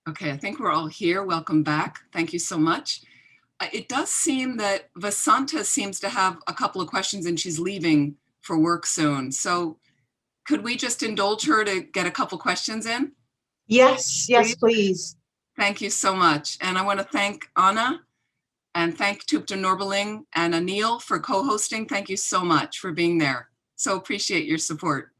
Okay, I think we're all here. Welcome back. Thank you so much. It does seem that Vasanta seems to have a couple of questions and she's leaving for work soon. So could we just indulge her to get a couple questions in? Yes, yes, please. Thank you so much. And I want to thank Anna and thank Tupta Norbeling and Anil for co-hosting. Thank you so much for being there. So appreciate your support.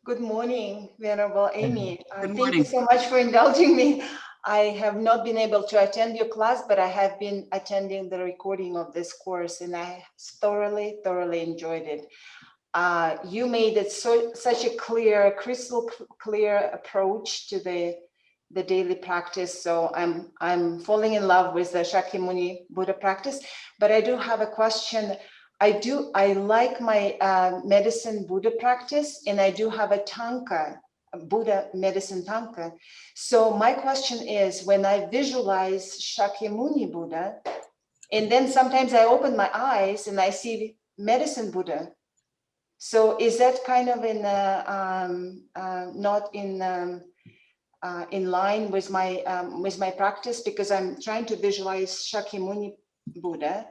Good morning, Venerable Amy. Good Thank morning. you so much for indulging me. I have not been able to attend your class, but I have been attending the recording of this course and I thoroughly enjoyed it. You made it such a clear, crystal clear approach to the daily practice. So I'm falling in love with the Shakyamuni Buddha practice, but I do have a question. I like my medicine Buddha practice, and I do have a Tanka, a Buddha medicine Tanka. So my question is, when I visualize Shakyamuni Buddha, and then sometimes I open my eyes and I see medicine Buddha. So is that kind of in not in line with my practice, because I'm trying to visualize Shakyamuni Buddha?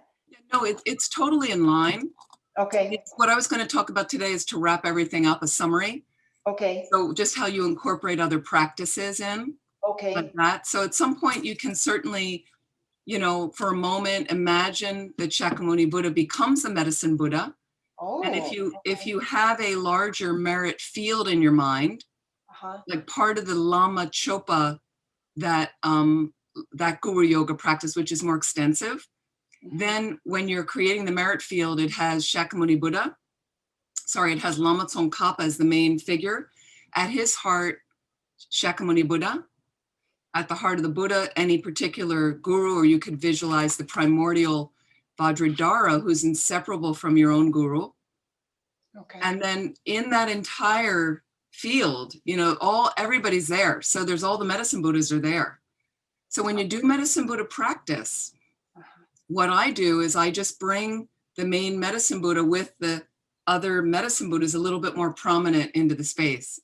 No, it's totally in line. Okay. What I was going to talk about today is to wrap everything up, a summary. Okay. So just how you incorporate other practices in. Okay. Like that. So at some point you can certainly, for a moment, imagine that Shakyamuni Buddha becomes the medicine Buddha. Oh, and if you have a larger merit field in your mind, like part of the Lama Chopa, that guru yoga practice, which is more extensive, then when you're creating the merit field, it has Shakyamuni Buddha. Sorry, it has Lama Tsongkhapa as the main figure. At his heart, Shakyamuni Buddha. At the heart of the Buddha, any particular guru, or you could visualize the primordial Vajradhara, who's inseparable from your own guru. Okay. And then in that entire field, everybody's there. So there's all the medicine Buddhas are there. So when you do medicine Buddha practice, what I do is I just bring the main medicine Buddha with the other medicine Buddhas a little bit more prominent into the space.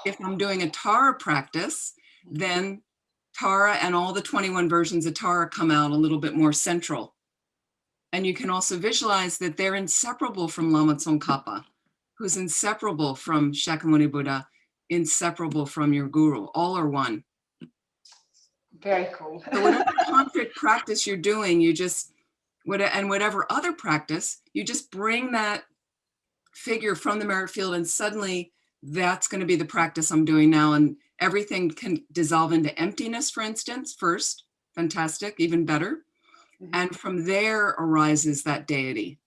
If I'm doing a Tara practice, then Tara and all the 21 versions of Tara come out a little bit more central. And you can also visualize that they're inseparable from Lama Tsongkhapa, who's inseparable from Shakyamuni Buddha, inseparable from your guru. All are one. Very cool. So whatever tantric practice you're doing, and whatever other practice, you just bring that figure from the merit field, and suddenly that's going to be the practice I'm doing now. And everything can dissolve into emptiness, for instance, first. Fantastic, even better. And from there arises that deity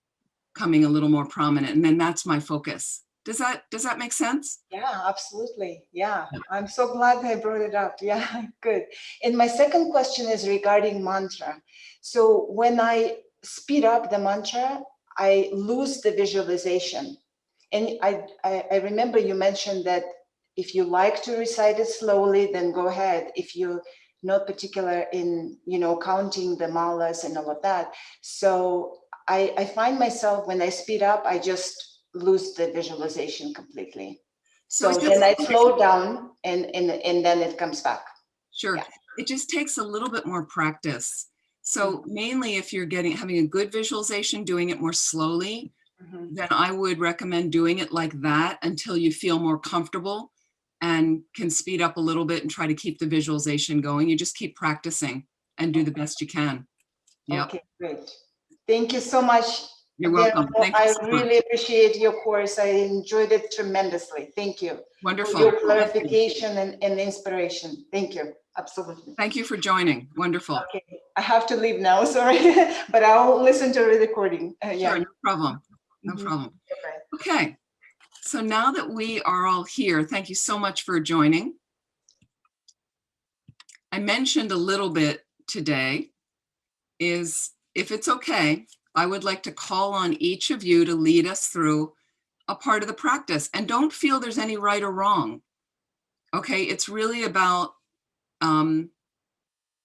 coming a little more prominent. And then that's my focus. Does that make sense? Yeah, absolutely. Yeah, I'm so glad I brought it up. Yeah, good. And my second question is regarding mantra. So when I speed up the mantra, I lose the visualization. And I remember you mentioned that if you like to recite it slowly, then go ahead. If you're not particular in, counting the malas and all of that. So I find myself, when I speed up, I just lose the visualization completely. So then I slow down and then it comes back. Sure. Yeah. It just takes a little bit more practice. So mainly if you're having a good visualization, doing it more slowly, then I would recommend doing it like that until you feel more comfortable and can speed up a little bit and try to keep the visualization going. You just keep practicing and do the best you can. Yeah. Okay, great. Thank you so much. You're welcome. I really appreciate your course. I enjoyed it tremendously. Thank you. Wonderful. For your clarification and inspiration. Thank you. Absolutely. Thank you for joining. Wonderful. Okay, I have to leave now, sorry, but I'll listen to the recording. Yeah. Sure, no problem. No problem. Okay. So now that we are all here, thank you so much for joining. I mentioned a little bit today is, if it's okay, I would like to call on each of you to lead us through a part of the practice. And don't feel there's any right or wrong. Okay, it's really about,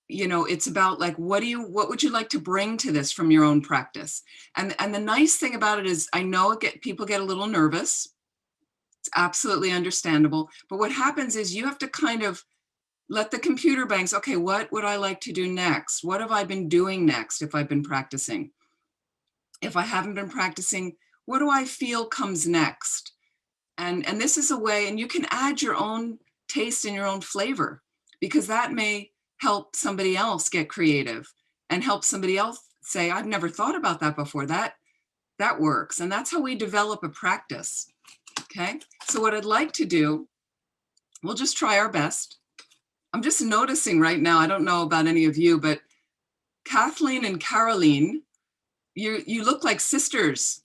it's about like, what would you like to bring to this from your own practice? And the nice thing about it is, I know people get a little nervous. It's absolutely understandable. But what happens is you have to kind of let the computer banks, okay, what would I like to do next? What have I been doing next if I've been practicing? If I haven't been practicing, what do I feel comes next? And this is a way, and you can add your own taste and your own flavor, because that may help somebody else get creative and help somebody else say, I've never thought about that before. That works. And that's how we develop a practice. Okay. So what I'd like to do, we'll just try our best. I'm just noticing right now, I don't know about any of you, but Kathleen and Caroline, you look like sisters.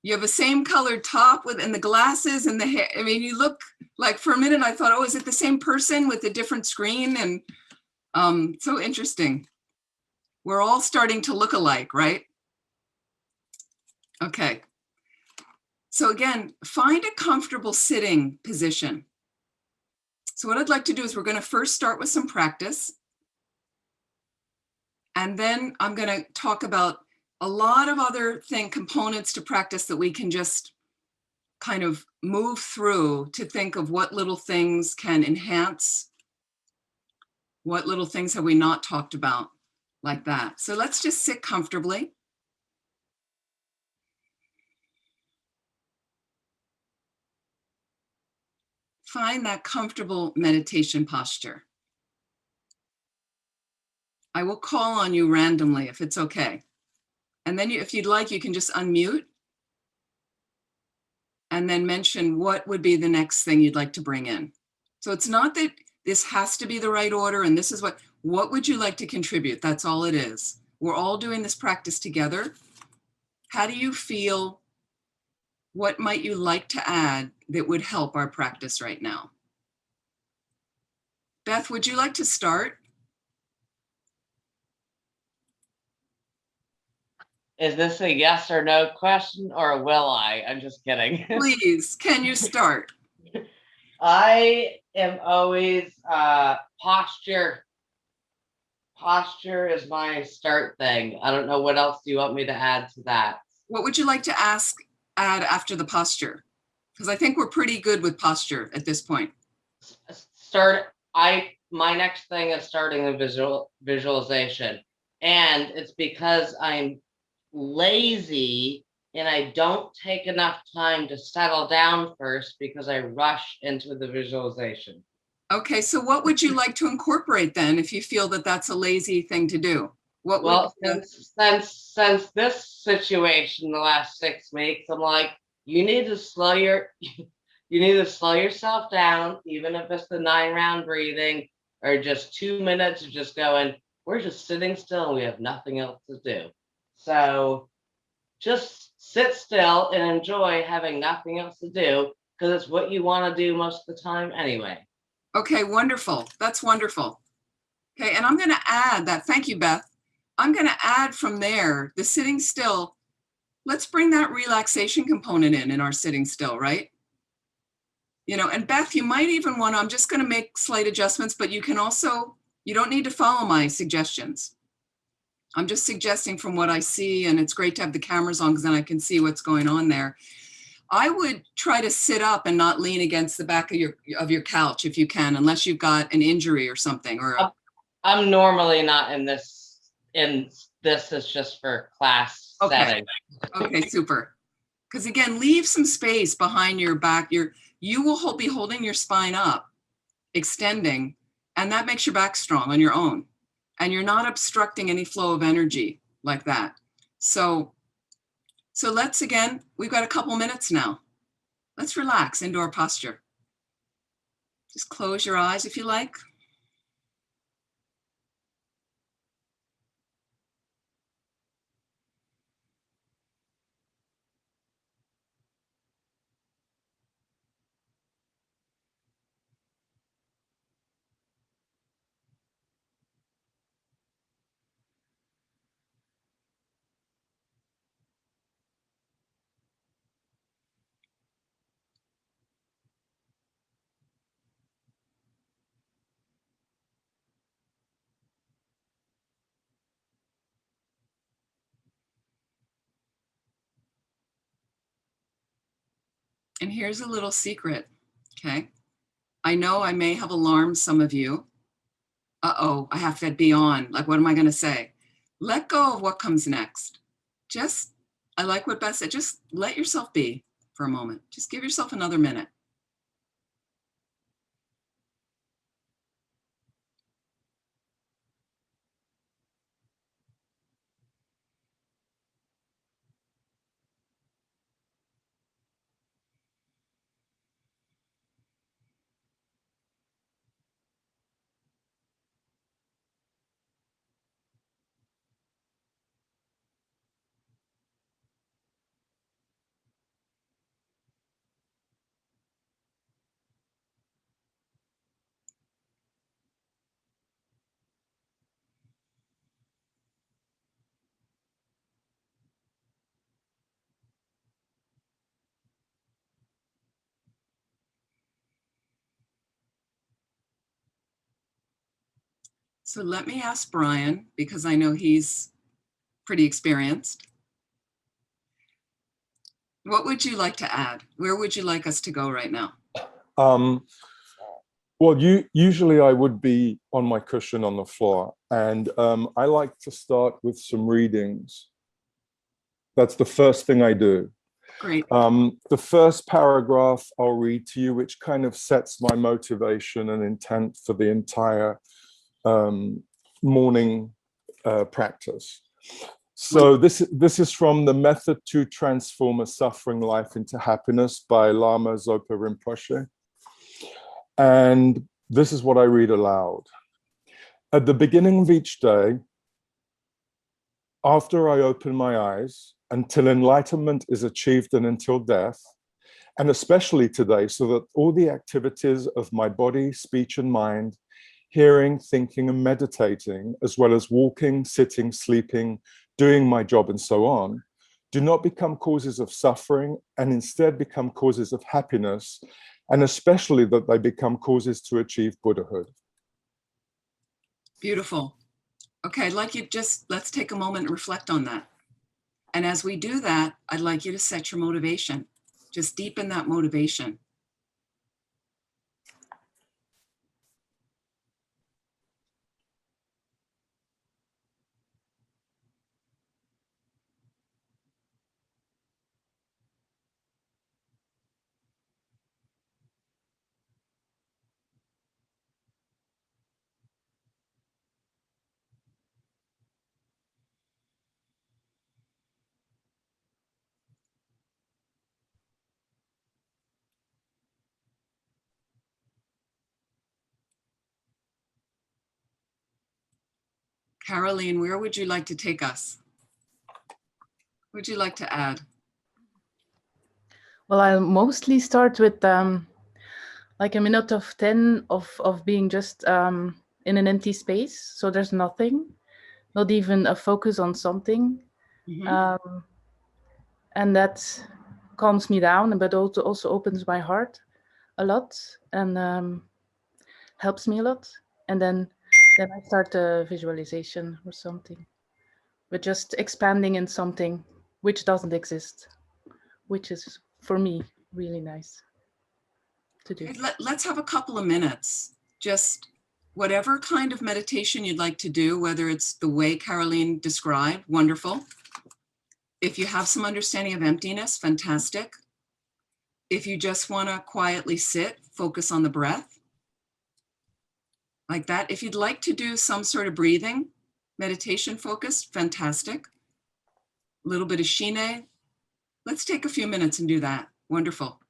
You have the same colored top with, and the glasses and the hair. I mean, you look like, for a minute I thought, oh, is it the same person with a different screen? And so interesting. We're all starting to look alike, right? Okay. So again, find a comfortable sitting position. So what I'd like to do is we're going to first start with some practice. And then I'm going to talk about a lot of other components to practice that we can just kind of move through to think of what little things can enhance, what little things have we not talked about, like that. So let's just sit comfortably. Find that comfortable meditation posture. I will call on you randomly if it's okay. And then if you'd like, you can just unmute and then mention what would be the next thing you'd like to bring in. So it's not that this has to be the right order and this is what would you like to contribute? That's all it is. We're all doing this practice together. How do you feel? What might you like to add that would help our practice right now? Beth, would you like to start? Is this a yes or no question, or will I? I'm just kidding. Please, can you start? I am always posture. Posture is my start thing. I don't know what else do you want me to add to that. What would you like to add after the posture? Because I think we're pretty good with posture at this point. My next thing is starting a visualization. And it's because I'm lazy and I don't take enough time to settle down first because I rush into the visualization. Okay, so what would you like to incorporate then if you feel that that's a lazy thing to do? Since this situation the last 6 weeks, I'm like, you need to slow yourself down, even if it's the 9-round breathing or just 2 minutes of just going, we're just sitting still and we have nothing else to do. So just sit still and enjoy having nothing else to do, because it's what you want to do most of the time anyway. Okay, wonderful. That's wonderful. Okay, and I'm going to add that. Thank you, Beth. I'm going to add from there, the sitting still. Let's bring that relaxation component in our sitting still, right? You know, and Beth, you might even want to, I'm just going to make slight adjustments, but you can also, you don't need to follow my suggestions. I'm just suggesting from what I see, and it's great to have the cameras on because then I can see what's going on there. I would try to sit up and not lean against the back of your couch if you can, unless you've got an injury or something. Or I'm normally not in this. This is just for class setting. Okay, super. Because again, leave some space behind your back. You will be holding your spine up, extending, and that makes your back strong on your own. And you're not obstructing any flow of energy like that. So let's, again, we've got a couple minutes now. Let's relax into our posture. Just close your eyes if you like. And here's a little secret, okay? I know I may have alarmed some of you. Uh-oh, I have to be on. Like, what am I going to say? Let go of what comes next. Just, I like what Beth said, just let yourself be for a moment. Just give yourself another minute. So let me ask Brian, because I know he's pretty experienced. What would you like to add? Where would you like us to go right now? Well, usually I would be on my cushion on the floor, and I like to start with some readings. That's the first thing I do. Great. The first paragraph I'll read to you, which kind of sets my motivation and intent for the entire morning practice. So this is from The Method to Transform a Suffering Life into Happiness by Lama Zopa Rinpoche. And this is what I read aloud. At the beginning of each day, after I open my eyes, until enlightenment is achieved and until death, and especially today, so that all the activities of my body, speech, and mind, hearing, thinking, and meditating, as well as walking, sitting, sleeping, doing my job, and so on, do not become causes of suffering and instead become causes of happiness, and especially that they become causes to achieve Buddhahood. Beautiful. Okay, I'd like you let's take a moment and reflect on that. And as we do that, I'd like you to set your motivation. Just deepen that motivation. Caroline, where would you like to take us? What would you like to add? Well, I'll mostly start with like a minute of 10 of being just in an empty space. So there's nothing, not even a focus on something. Mm-hmm. And that calms me down, but also opens my heart a lot and helps me a lot. And then I start a visualization or something, but just expanding in something which doesn't exist, which is for me really nice to do. Let's have a couple of minutes. Just whatever kind of meditation you'd like to do, whether it's the way Caroline described, wonderful. If you have some understanding of emptiness, fantastic. If you just want to quietly sit, focus on the breath, like that. If you'd like to do some sort of breathing, meditation focused, fantastic. A little bit of shine. Let's take a few minutes and do that. Wonderful.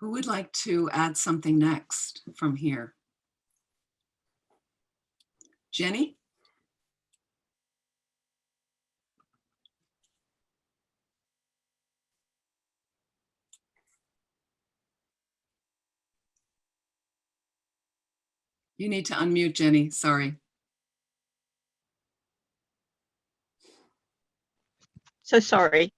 Who would like to add something next from here? Jenny? You need to unmute, Jenny. Sorry. So sorry.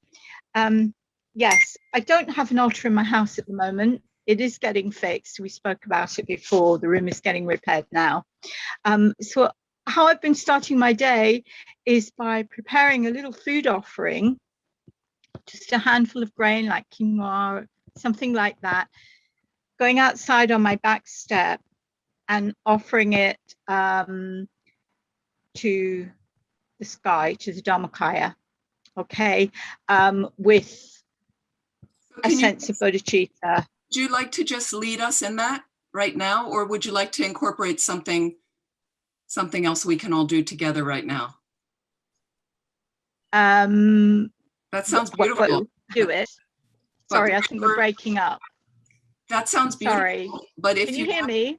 Yes, I don't have an altar in my house at the moment. It is getting fixed. We spoke about it before. The room is getting repaired now. So how I've been starting my day is by preparing a little food offering, just a handful of grain like quinoa, something like that, going outside on my back step and offering it to the sky, to the Dharmakaya, okay, with a sense of bodhicitta. Would you like to just lead us in that right now, or would you like to incorporate something else we can all do together right now? That sounds beautiful. Do it. Sorry, I think we're breaking up. That sounds beautiful. Sorry. But if Can you hear me?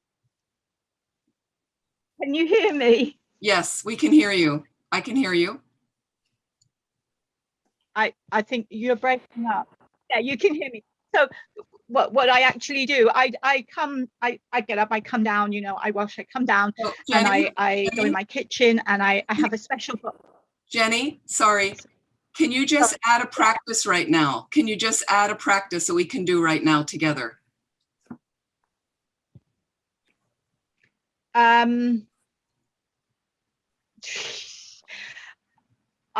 Can you hear me? Yes, we can hear you. I can hear you. I think you're breaking up. Yeah, you can hear me. So what I actually do, I get up, I come down, you know, I wash, I come down, Jenny, and I go in my kitchen and I have a special book. Jenny, sorry. Can you just add a practice right now? Can you just add a practice that we can do right now together?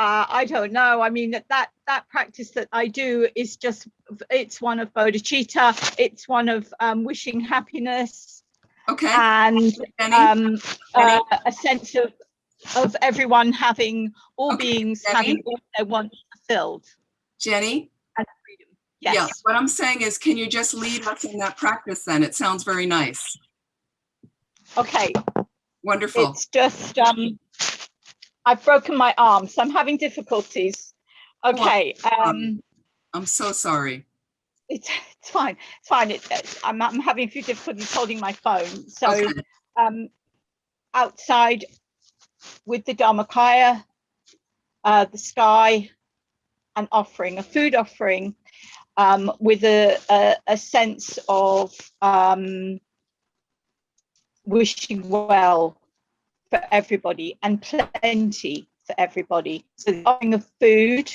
I don't know. I mean, that practice that I do is just, it's one of bodhicitta. It's one of wishing happiness. Okay. And Jenny? A sense of everyone having, all beings Jenny? having all their wants fulfilled. Jenny? And freedom. Yes. Yeah, what I'm saying is, can you just lead us in that practice then? It sounds very nice. Okay. Wonderful. It's just, I've broken my arm, so I'm having difficulties. Okay. I'm so sorry. It's fine. It's fine. I'm having a few difficulties holding my phone. So, okay. Outside with the Dharmakaya, the sky, an offering, a food offering, with a sense of wishing well for everybody and plenty for everybody. So the offering of food,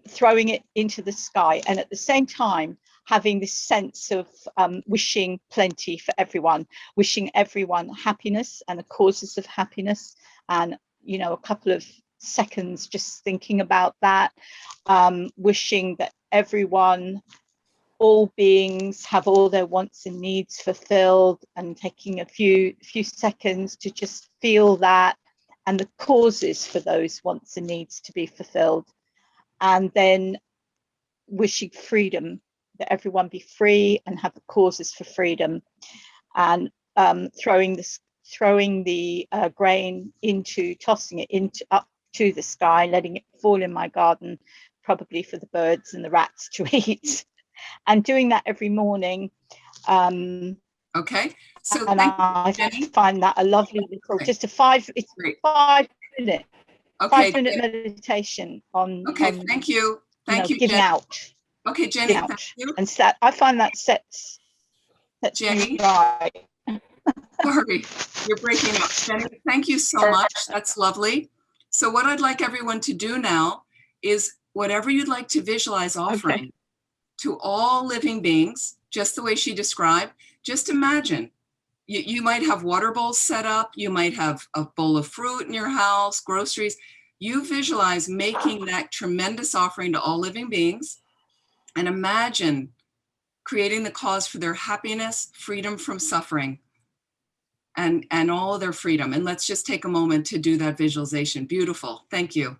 throwing it into the sky, and at the same time having this sense of wishing plenty for everyone, wishing everyone happiness and the causes of happiness, and you know, a couple of seconds just thinking about that, wishing that everyone, all beings have all their wants and needs fulfilled, and taking a few seconds to just feel that and the causes for those wants and needs to be fulfilled. And then wishing freedom, that everyone be free and have the causes for freedom, and throwing the grain into, tossing it into up to the sky, letting it fall in my garden, probably for the birds and the rats to eat, and doing that every morning. Okay. So and I find that a lovely little, just a 5 minute. Okay. 5 minute meditation on. Okay, thank you. Thank you, giving Jenny. out. Okay, Jenny, thank you. And so I find that sets Jenny, right. Sorry, you're breaking up. Jenny, thank you so much. That's lovely. So what I'd like everyone to do now is whatever you'd like to visualize offering to all living beings, just the way she described, just imagine. You might have water bowls set up. You might have a bowl of fruit in your house, groceries. You visualize making that tremendous offering to all living beings, and imagine creating the cause for their happiness, freedom from suffering, and all of their freedom. And let's just take a moment to do that visualization. Beautiful. Thank you.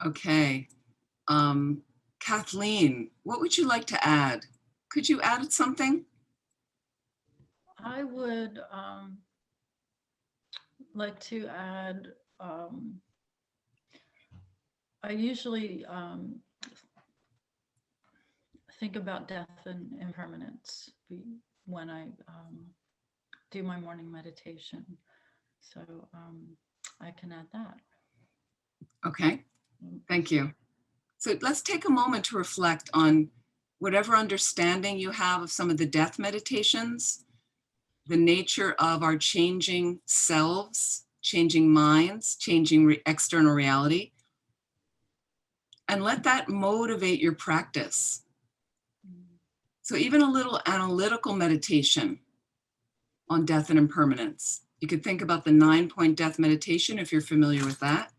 Okay. Kathleen, what would you like to add? Could you add something? I would like to add, I usually think about death and impermanence when I do my morning meditation. So I can add that. Okay, thank you. So let's take a moment to reflect on whatever understanding you have of some of the death meditations, the nature of our changing selves, changing minds, changing external reality, and let that motivate your practice. So even a little analytical meditation on death and impermanence. You could think about the 9-point death meditation if you're familiar with that.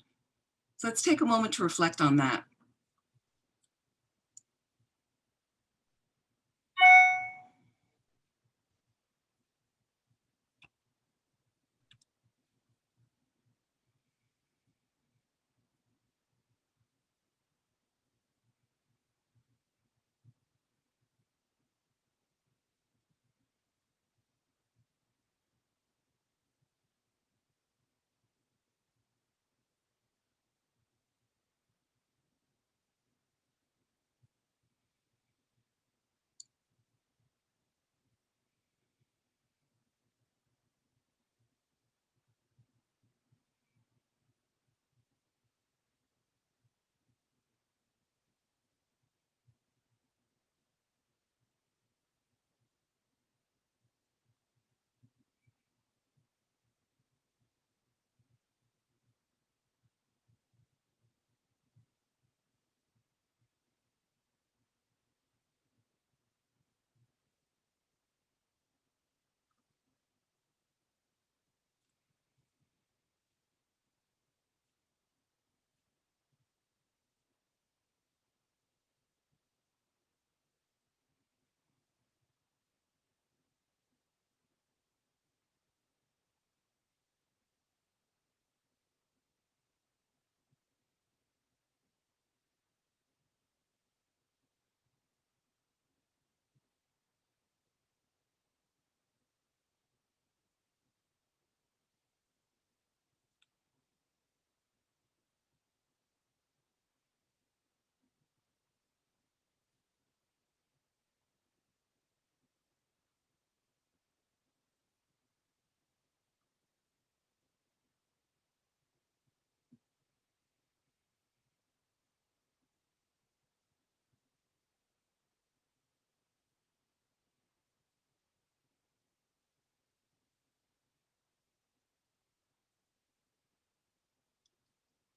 So let's take a moment to reflect on that.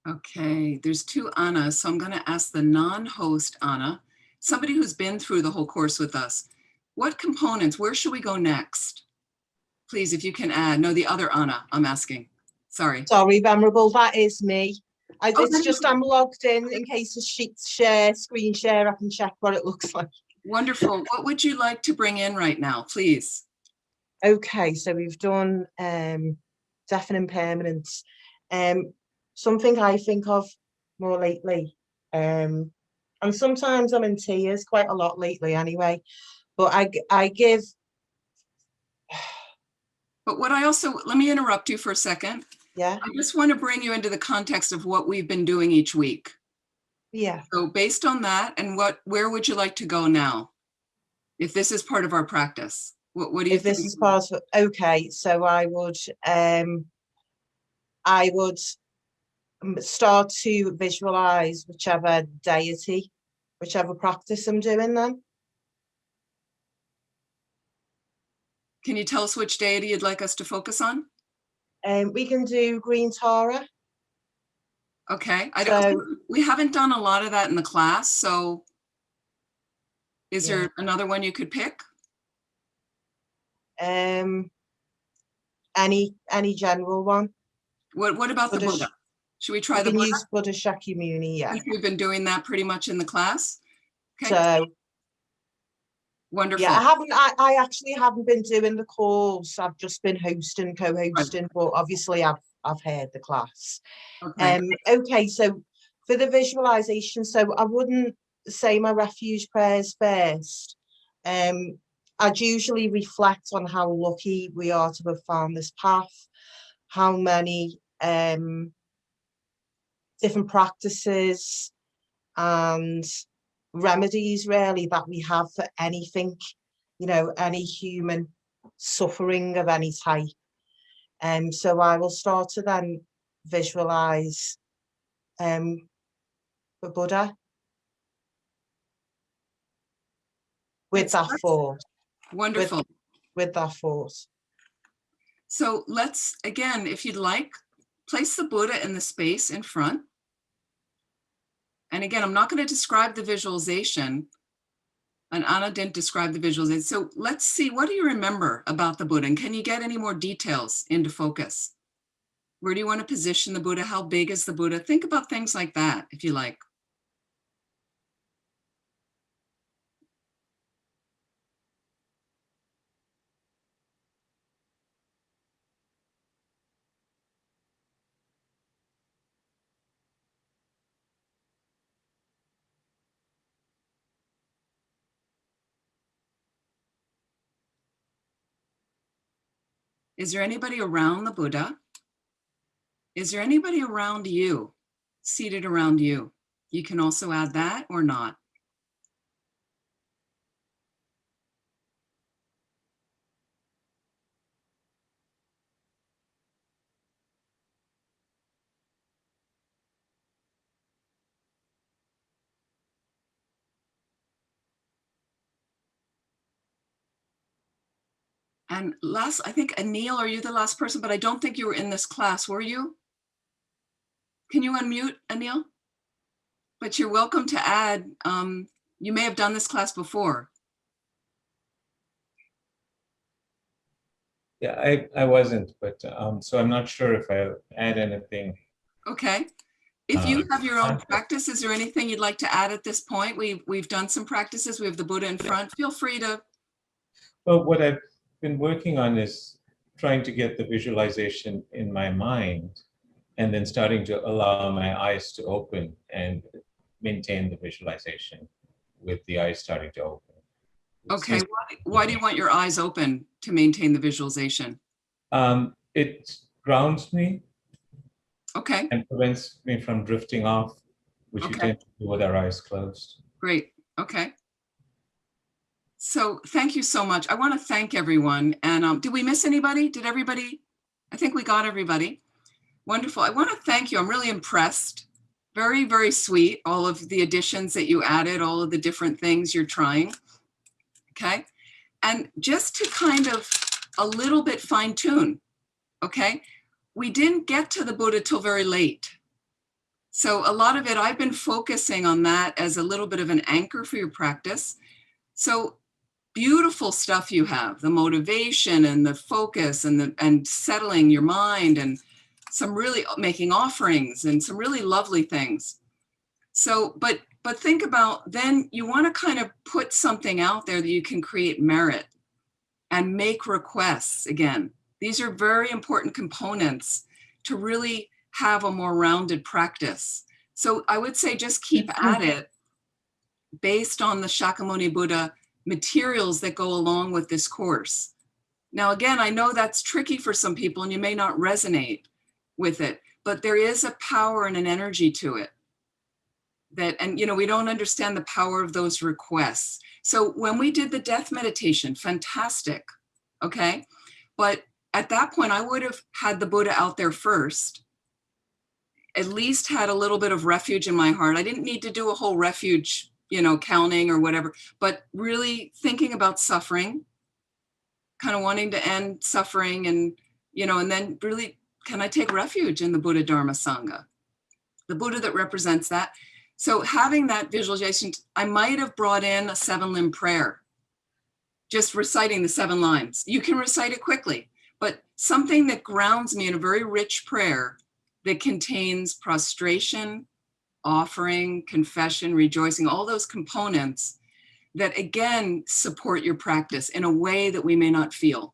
Okay, there's two Annas, so I'm going to ask the non-host Anna, somebody who's been through the whole course with us. What components, where should we go next? Please, if you can add. No, the other Anna, I'm asking. Sorry. Sorry, Venerable, that is me. Oh, It's just I'm logged in case the sheets share, screen share, I can check what it looks like. Wonderful. What would you like to bring in right now, please? Okay, so we've done death and impermanence. Something I think of more lately, and sometimes I'm in tears quite a lot lately anyway, but I give. But what I also, let me interrupt you for a second. Yeah, I just want to bring you into the context of what we've been doing each week. yeah. So based on that, and where would you like to go now? If this is part of our practice, what do you If think? this is part of, okay, so I would start to visualize whichever deity, whichever practice I'm doing then. Can you tell us which deity you'd like us to focus on? We can do Green Tara. Okay, So, we haven't done a lot of that in the class, so is Yeah. there another one you could pick? any general one. What about the Buddha- Buddha? Should we try We the can Buddha? use Buddha Shakyamuni, yeah. Since we've been doing that pretty much in the class. Okay, So wonderful. yeah, I actually haven't been doing the calls. I've just been hosting, co-hosting, but obviously I've heard the class. Okay. Okay, so For the visualization, so I wouldn't say my refuge prayers first. I'd usually reflect on how lucky we are to have found this path, how many different practices and remedies really that we have for anything, you know, any human suffering of any type. So I will start to then visualize the Buddha with that thought. Wonderful. With that thought. So let's, again, if you'd like, place the Buddha in the space in front. And again, I'm not going to describe the visualization. And Anna didn't describe the visualization. So let's see, what do you remember about the Buddha? And can you get any more details into focus? Where do you want to position the Buddha? How big is the Buddha? Think about things like that, if you like. Is there anybody around the Buddha? Is there anybody around you, seated around you? You can also add that or not. And last, I think, Anil, are you the last person? But I don't think you were in this class, were you? Can you unmute, Anil? But you're welcome to add. You may have done this class before. Yeah, I wasn't, but so I'm not sure if I add anything. Okay. If you have your own practice, is there anything you'd like to add at this point? We've done some practices. We have the Buddha in front. Feel free to. Well, what I've been working on is trying to get the visualization in my mind and then starting to allow my eyes to open and maintain the visualization with the eyes starting to open. Okay, why do you want your eyes open to maintain the visualization? It grounds me. Okay. And prevents me from drifting off, which you tend to do with our eyes closed. Great. Okay. So thank you so much. I want to thank everyone. And did we miss anybody? Did everybody? I think we got everybody. Wonderful. I want to thank you. I'm really impressed. Very, very sweet. All of the additions that you added, all of the different things you're trying. Okay. And just to kind of a little bit fine tune. Okay. We didn't get to the Buddha till very late. So a lot of it, I've been focusing on that as a little bit of an anchor for your practice. So beautiful stuff you have, the motivation and the focus and settling your mind and some really making offerings and some really lovely things. So, but think about, then you want to kind of put something out there that you can create merit and make requests again. These are very important components to really have a more rounded practice. So I would say just keep at it based on the Shakyamuni Buddha materials that go along with this course. Now, again, I know that's tricky for some people and you may not resonate with it, but there is a power and an energy to it. And we don't understand the power of those requests. So when we did the death meditation, fantastic, okay? But at that point, I would have had the Buddha out there first, at least had a little bit of refuge in my heart. I didn't need to do a whole refuge, counting or whatever, but really thinking about suffering, kind of wanting to end suffering and then really, can I take refuge in the Buddha Dharma Sangha, the Buddha that represents that? So having that visualization, I might have brought in a 7-limb prayer, just reciting the 7 lines. You can recite it quickly, but something that grounds me in a very rich prayer that contains prostration, offering, confession, rejoicing, all those components that again support your practice in a way that we may not feel.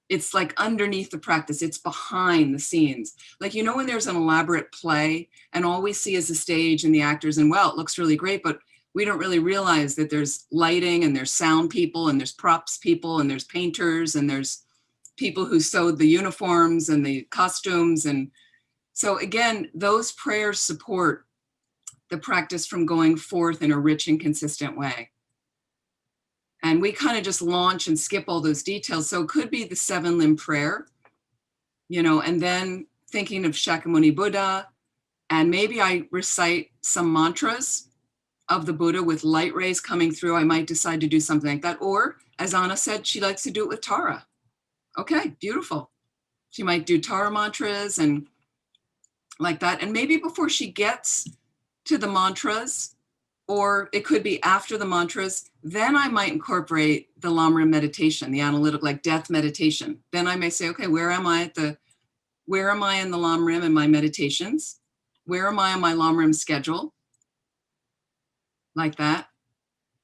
It's like underneath the practice. It's behind the scenes. Like, you know, when there's an elaborate play and all we see is the stage and the actors and, well, it looks really great, but we don't really realize that there's lighting and there's sound people and there's props people and there's painters and there's people who sewed the uniforms and the costumes. And so again, those prayers support the practice from going forth in a rich and consistent way. And we kind of just launch and skip all those details. So it could be the 7-limb prayer, you know, and then thinking of Shakyamuni Buddha, and maybe I recite some mantras of the Buddha with light rays coming through. I might decide to do something like that. Or as Anna said, she likes to do it with Tara. Okay, beautiful. She might do Tara mantras and like that. And maybe before she gets to the mantras, or it could be after the mantras, then I might incorporate the Lamrim meditation, the analytic, like death meditation. Then I may say, okay, where am I in the Lamrim in my meditations? Where am I on my Lamrim schedule? Like that.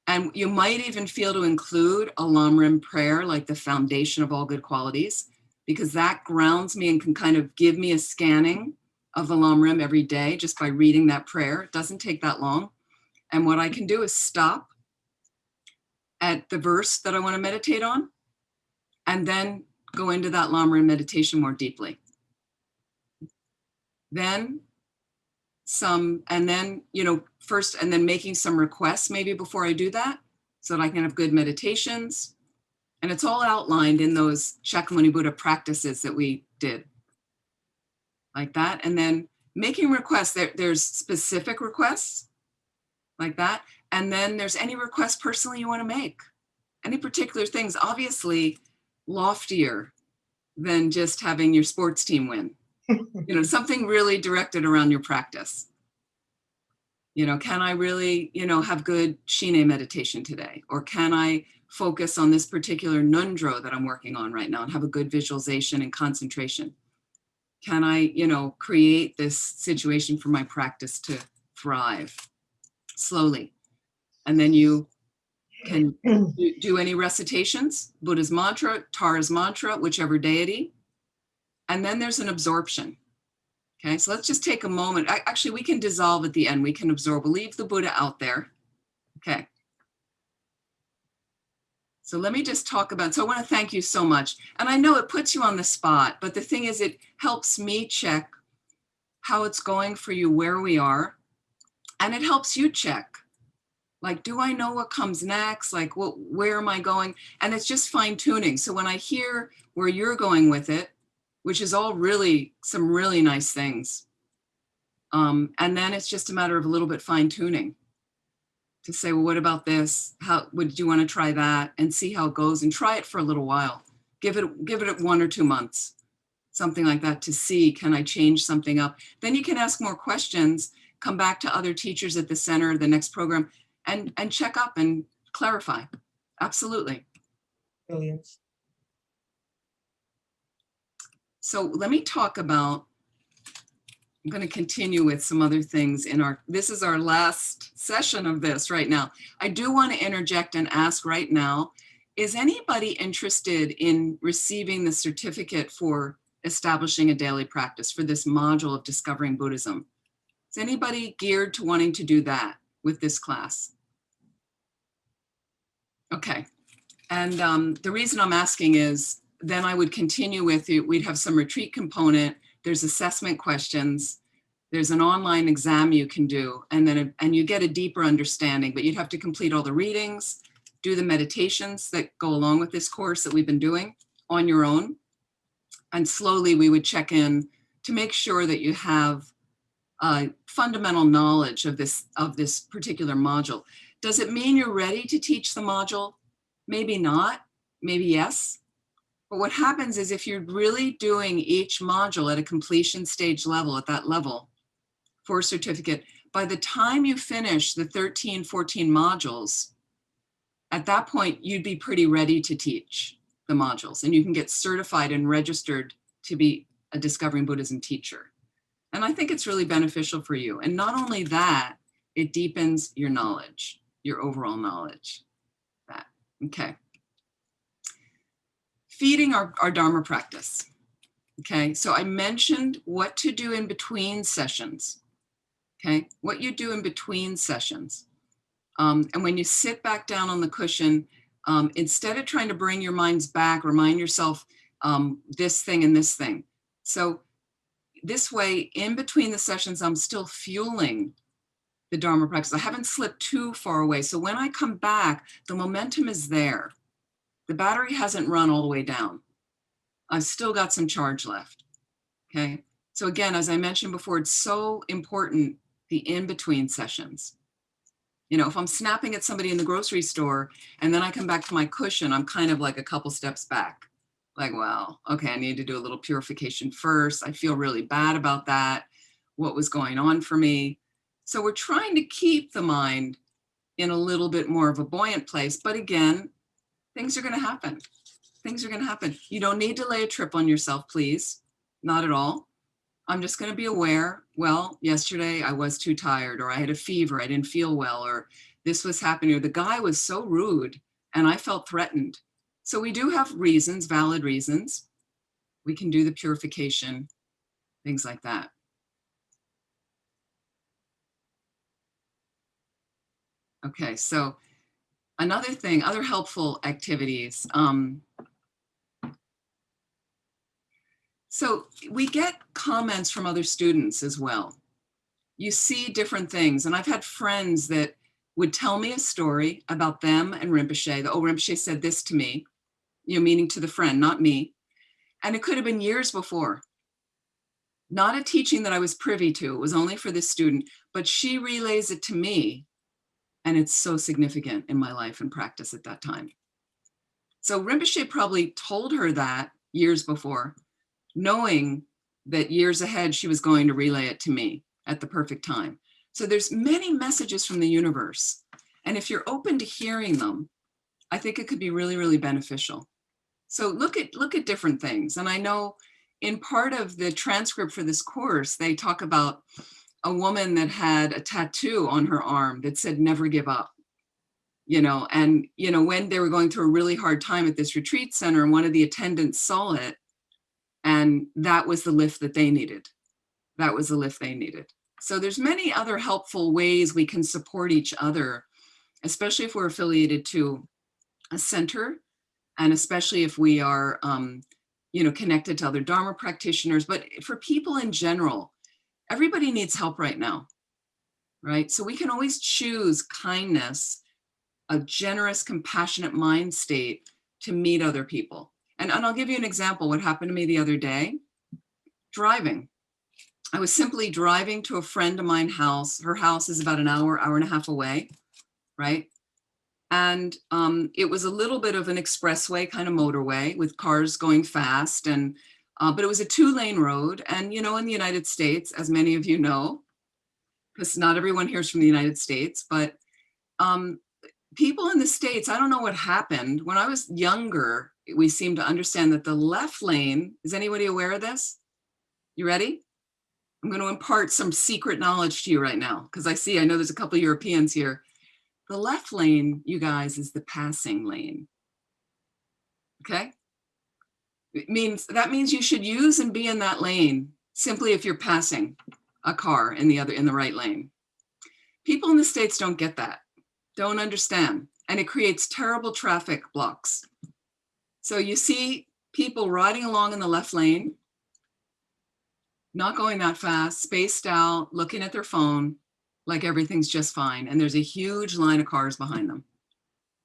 And you might even feel to include a Lamrim prayer, like the foundation of all good qualities, because that grounds me and can kind of give me a scanning of the Lamrim every day just by reading that prayer. It doesn't take that long. And what I can do is stop at the verse that I want to meditate on, and then go into that Lamrim meditation more deeply. Then first, and then making some requests maybe before I do that, so that I can have good meditations. And it's all outlined in those Shakyamuni Buddha practices that we did. Like that. And then making requests, there's specific requests, like that. And then there's any request personally you want to make. Any particular things, obviously loftier than just having your sports team win. You know, something really directed around your practice. You know, can I really, you know, have good Shine meditation today? Or can I focus on this particular Nundro that I'm working on right now and have a good visualization and concentration? Can I, you know, create this situation for my practice to thrive slowly? And then you can do any recitations, Buddha's mantra, Tara's mantra, whichever deity. And then there's an absorption. Okay, so let's just take a moment. Actually, we can dissolve at the end. We can absorb. We'll leave the Buddha out there. Okay. So let me just talk about, so I want to thank you so much. And I know it puts you on the spot, but the thing is, it helps me check how it's going for you, where we are. And it helps you check, like, do I know what comes next? Like, where am I going? And it's just fine tuning. So when I hear where you're going with it, which is all really some really nice things. And then it's just a matter of a little bit fine tuning to say, well, what about this? How would you want to try that and see how it goes and try it for a little while. Give it 1 or 2 months, something like that, to see, can I change something up? Then you can ask more questions, come back to other teachers at the center, the next program, and check up and clarify. Absolutely. Brilliant. So let me talk about, I'm going to continue with some other things this is our last session of this right now. I do want to interject and ask right now, is anybody interested in receiving the certificate for establishing a daily practice for this module of Discovering Buddhism? Is anybody geared to wanting to do that with this class? Okay. And the reason I'm asking is, then I would continue with you. We'd have some retreat component. There's assessment questions. There's an online exam you can do, and then you get a deeper understanding, but you'd have to complete all the readings, do the meditations that go along with this course that we've been doing on your own. And slowly we would check in to make sure that you have fundamental knowledge of this particular module. Does it mean you're ready to teach the module? Maybe not, maybe yes. But what happens is, if you're really doing each module at a completion stage level, at that level for a certificate, by the time you finish the 13, 14 modules, at that point, you'd be pretty ready to teach the modules, and you can get certified and registered to be a Discovering Buddhism teacher. And I think it's really beneficial for you. And not only that, it deepens your knowledge, your overall knowledge. Okay. feeding our Dharma practice. Okay, so I mentioned what to do in between sessions. Okay, what you do in between sessions. And when you sit back down on the cushion, instead of trying to bring your minds back, remind yourself this thing and this thing. So this way, in between the sessions, I'm still fueling the Dharma practice. I haven't slipped too far away. So when I come back, the momentum is there. The battery hasn't run all the way down. I've still got some charge left. Okay. So again, as I mentioned before, it's so important, the in-between sessions. You know, if I'm snapping at somebody in the grocery store and then I come back to my cushion, I'm kind of like a couple steps back. Like, well, okay, I need to do a little purification first. I feel really bad about that. What was going on for me? So we're trying to keep the mind in a little bit more of a buoyant place. But again, things are going to happen. Things are going to happen. You don't need to lay a trip on yourself, please. Not at all. I'm just going to be aware, well, yesterday I was too tired, or I had a fever, I didn't feel well, or this was happening, or the guy was so rude and I felt threatened. So we do have reasons, valid reasons. We can do the purification, things like that. Okay, so another thing, other helpful activities. So we get comments from other students as well. You see different things. And I've had friends that would tell me a story about them and Rinpoche. The, oh, Rinpoche said this to me, you know, meaning to the friend, not me. And it could have been years before. Not a teaching that I was privy to. It was only for this student, but she relays it to me. And it's so significant in my life and practice at that time. So Rinpoche probably told her that years before, knowing that years ahead she was going to relay it to me at the perfect time. So there's many messages from the universe. And if you're open to hearing them, I think it could be really, really beneficial. So look at different things. And I know in part of the transcript for this course, they talk about a woman that had a tattoo on her arm that said, never give up. You know, and, you know, when they were going through a really hard time at this retreat center, and one of the attendants saw it, and that was the lift that they needed. That was the lift they needed. So there's many other helpful ways we can support each other, especially if we're affiliated to a center, and especially if we are, you know, connected to other Dharma practitioners. But for people in general, everybody needs help right now, right? So we can always choose kindness, a generous, compassionate mind state to meet other people. And I'll give you an example. What happened to me the other day, driving. I was simply driving to a friend of mine's house. Her house is about an hour, hour and a half away, right? And it was a little bit of an expressway kind of motorway with cars going fast. And but it was a 2-lane road. And, you know, in the United States, as many of you know, because not everyone here is from the United States, but people in the States, I don't know what happened. When I was younger, we seem to understand that the left lane, is anybody aware of this? You ready? I'm going to impart some secret knowledge to you right now, because I know there's a couple of Europeans here. The left lane, you guys, is the passing lane. Okay? That means you should use and be in that lane simply if you're passing a car in the right lane. People in the States don't get that, don't understand, and it creates terrible traffic blocks. So you see people riding along in the left lane, not going that fast, spaced out, looking at their phone, like everything's just fine. And there's a huge line of cars behind them,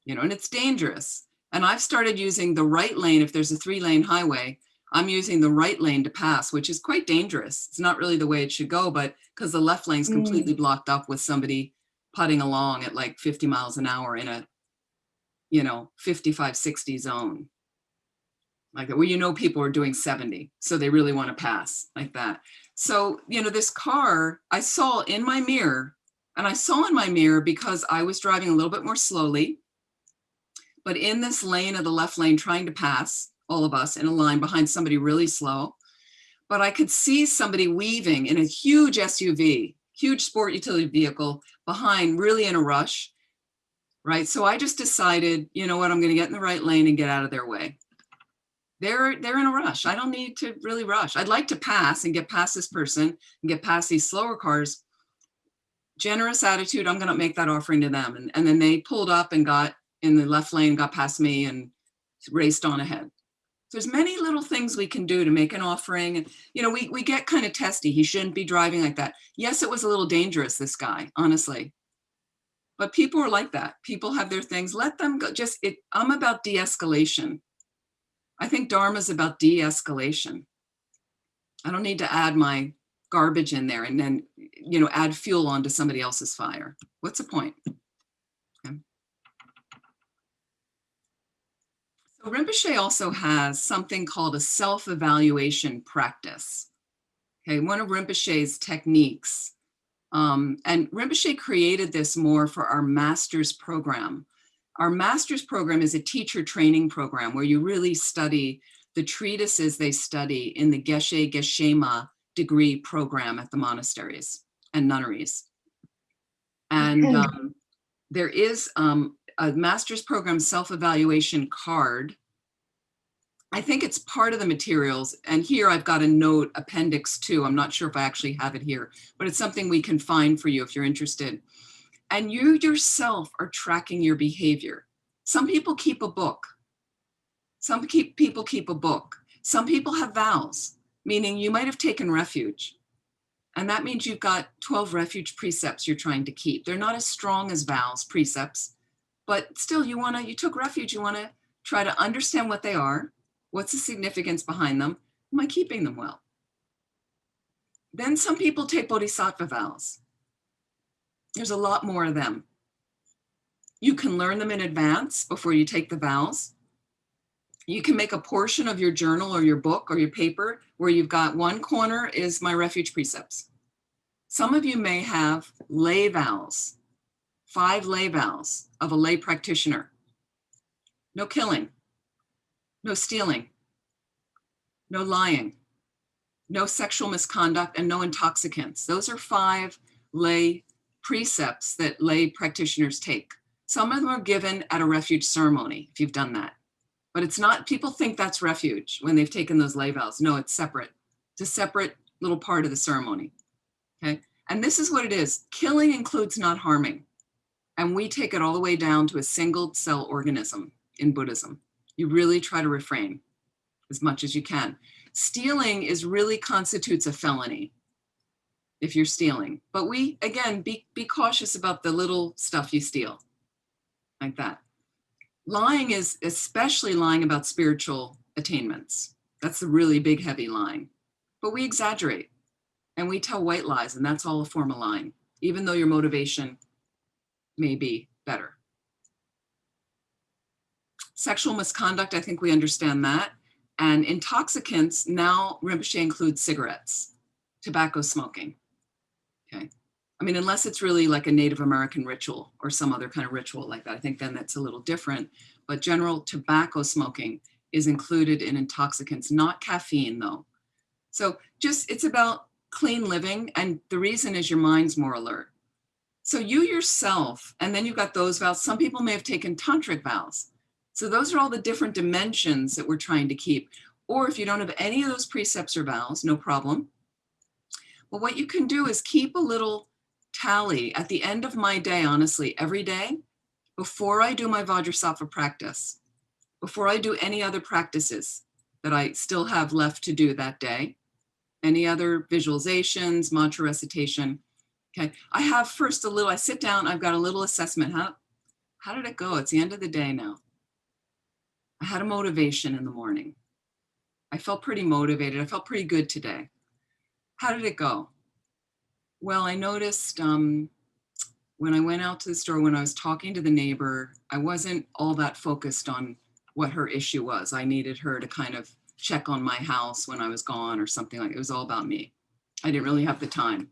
you know, and it's dangerous. And I've started using the right lane. If there's a 3-lane highway, I'm using the right lane to pass, which is quite dangerous. It's not really the way it should go, but because the left lane's completely blocked up with somebody putting along at like 50 miles an hour in a, you know, 55, 60 zone. Like that, where you know people are doing 70, so they really want to pass like that. So, you know, this car I saw in my mirror, and I saw in my mirror because I was driving a little bit more slowly, but in this lane of the left lane trying to pass all of us in a line behind somebody really slow. But I could see somebody weaving in a huge SUV, huge sport utility vehicle behind, really in a rush, right? So I just decided, you know what, I'm going to get in the right lane and get out of their way. They're in a rush. I don't need to really rush. I'd like to pass and get past this person and get past these slower cars. Generous attitude, I'm going to make that offering to them. And then they pulled up and got in the left lane, got past me and raced on ahead. There's many little things we can do to make an offering. And, you know, we get kind of testy. He shouldn't be driving like that. Yes, it was a little dangerous, this guy, honestly. But people are like that. People have their things. Let them go. I'm about de-escalation. I think Dharma is about de-escalation. I don't need to add my garbage in there and then, you know, add fuel onto somebody else's fire. What's the point? Okay. So Rinpoche also has something called a self-evaluation practice. Okay, one of Rinpoche's techniques. And Rinpoche created this more for our master's program. Our master's program is a teacher training program where you really study the treatises they study in the Geshe Geshema degree program at the monasteries and nunneries. And there is a master's program self-evaluation card. I think it's part of the materials. And here I've got a note, appendix 2. I'm not sure if I actually have it here, but it's something we can find for you if you're interested. And you yourself are tracking your behavior. Some people keep a book. Some people keep a book. Some people have vows, meaning you might have taken refuge. And that means you've got 12 refuge precepts you're trying to keep. They're not as strong as vows, precepts, but still you took refuge. You want to try to understand what they are. What's the significance behind them? Am I keeping them well? Then some people take bodhisattva vows. There's a lot more of them. You can learn them in advance before you take the vows. You can make a portion of your journal or your book or your paper where you've got one corner is my refuge precepts. Some of you may have lay vows, 5 lay vows of a lay practitioner. No killing, no stealing, no lying, no sexual misconduct, and no intoxicants. Those are 5 lay precepts that lay practitioners take. Some of them are given at a refuge ceremony, if you've done that. But it's not, people think that's refuge when they've taken those lay vows. No, it's separate. It's a separate little part of the ceremony, okay? And this is what it is. Killing includes not harming. And we take it all the way down to a single cell organism in Buddhism. You really try to refrain as much as you can. Stealing really constitutes a felony if you're stealing. But we, again, be cautious about the little stuff you steal, like that. Lying is especially lying about spiritual attainments. That's the really big, heavy lying. But we exaggerate and we tell white lies, and that's all a form of lying, even though your motivation may be better. Sexual misconduct, I think we understand that. And intoxicants, now Rinpoche includes cigarettes, tobacco smoking, okay? I mean, unless it's really like a Native American ritual or some other kind of ritual like that, I think then that's a little different. But general tobacco smoking is included in intoxicants, not caffeine though. So it's about clean living. And the reason is your mind's more alert. So you yourself, and then you've got those vows. Some people may have taken tantric vows. So those are all the different dimensions that we're trying to keep. Or if you don't have any of those precepts or vows, no problem. But what you can do is keep a little tally at the end of my day, honestly, every day, before I do my Vajrasattva practice, before I do any other practices that I still have left to do that day, any other visualizations, mantra recitation, okay, I have first I sit down, I've got a little assessment. How did it go? It's the end of the day now. I had a motivation in the morning. I felt pretty motivated. I felt pretty good today. How did it go? Well, I noticed when I went out to the store, when I was talking to the neighbor, I wasn't all that focused on what her issue was. I needed her to kind of check on my house when I was gone or something like it. It was all about me. I didn't really have the time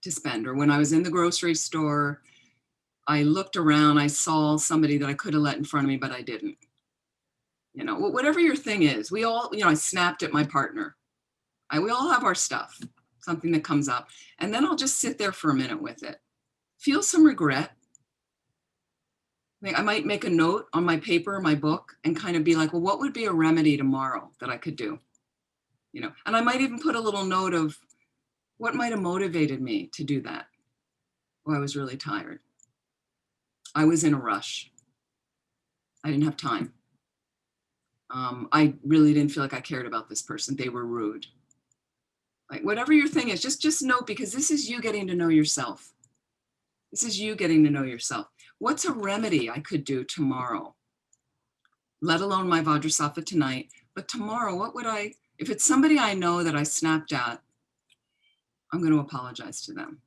to spend. Or when I was in the grocery store, I looked around, I saw somebody that I could have let in front of me, but I didn't. You know, whatever your thing is, we all, you know, I snapped at my partner. We all have our stuff, something that comes up. And then I'll just sit there for a minute with it. Feel some regret. I might make a note on my paper or my book and kind of be like, well, what would be a remedy tomorrow that I could do? You know, and I might even put a little note of what might have motivated me to do that. Well, I was really tired. I was in a rush. I didn't have time. I really didn't feel like I cared about this person. They were rude. Like whatever your thing is, just note, because this is you getting to know yourself. This is you getting to know yourself. What's a remedy I could do tomorrow? Let alone my Vajrasattva tonight, but tomorrow, what would I, if it's somebody I know that I snapped at, I'm going to apologize to them.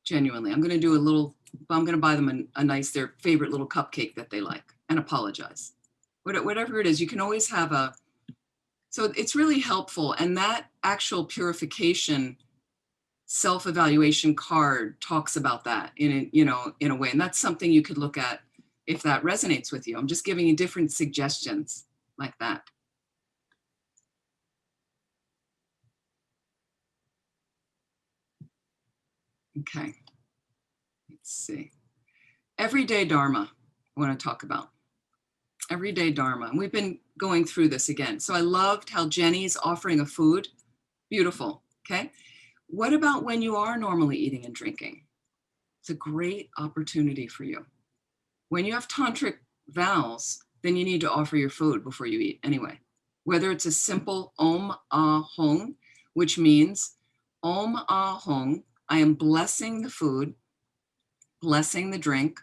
Genuinely, I'm going to do a little, I'm going to buy them a nice, their favorite little cupcake that they like and apologize. Whatever it is, you can always have a, so it's really helpful. And that actual purification self-evaluation card talks about that in a way. And that's something you could look at if that resonates with you. I'm just giving you different suggestions like that. Okay, let's see. Everyday Dharma, I want to talk about. Everyday Dharma. And we've been going through this again. So I loved how Jenny's offering of food. Beautiful, okay? What about when you are normally eating and drinking? It's a great opportunity for you. When you have tantric vows, then you need to offer your food before you eat anyway. Whether it's a simple Om Ah Hong, which means Om Ah Hong, I am blessing the food, blessing the drink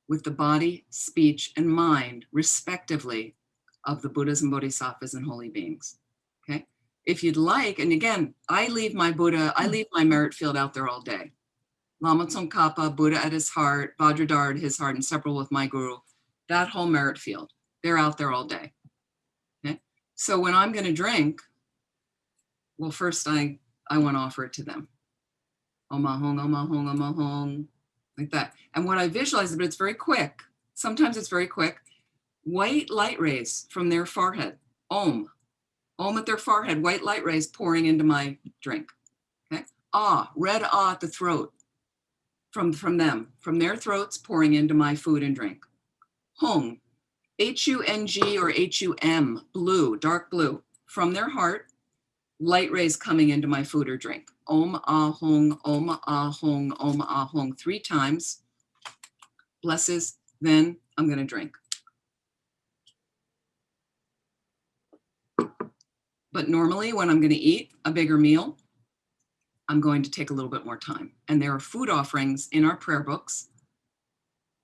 with the body, speech, and mind, respectively, of the Buddhas and Bodhisattvas and holy beings, okay? If you'd like, and again, I leave my Buddha, I leave my merit field out there all day. Lama Tsongkhapa, Buddha at his heart, Vajradhar at his heart, inseparable with my guru, that whole merit field, they're out there all day, okay? So when I'm gonna drink, well, first I wanna offer it to them. Om Ah Hong, Om Ah Hong, Om Ah Hong, like that. And what I visualize, but it's very quick. Sometimes it's very quick. White light rays from their forehead, Om. Om at their forehead, white light rays pouring into my drink, okay? Ah, red ah at the throat from them, from their throats pouring into my food and drink. Hong, H-U-N-G or H-U-M, blue, dark blue, from their heart, light rays coming into my food or drink. Om Ah Hong, Om Ah Hong, Om Ah Hong, 3 times. Blesses, then I'm gonna drink. But normally when I'm gonna eat a bigger meal, I'm going to take a little bit more time. And there are food offerings in our prayer books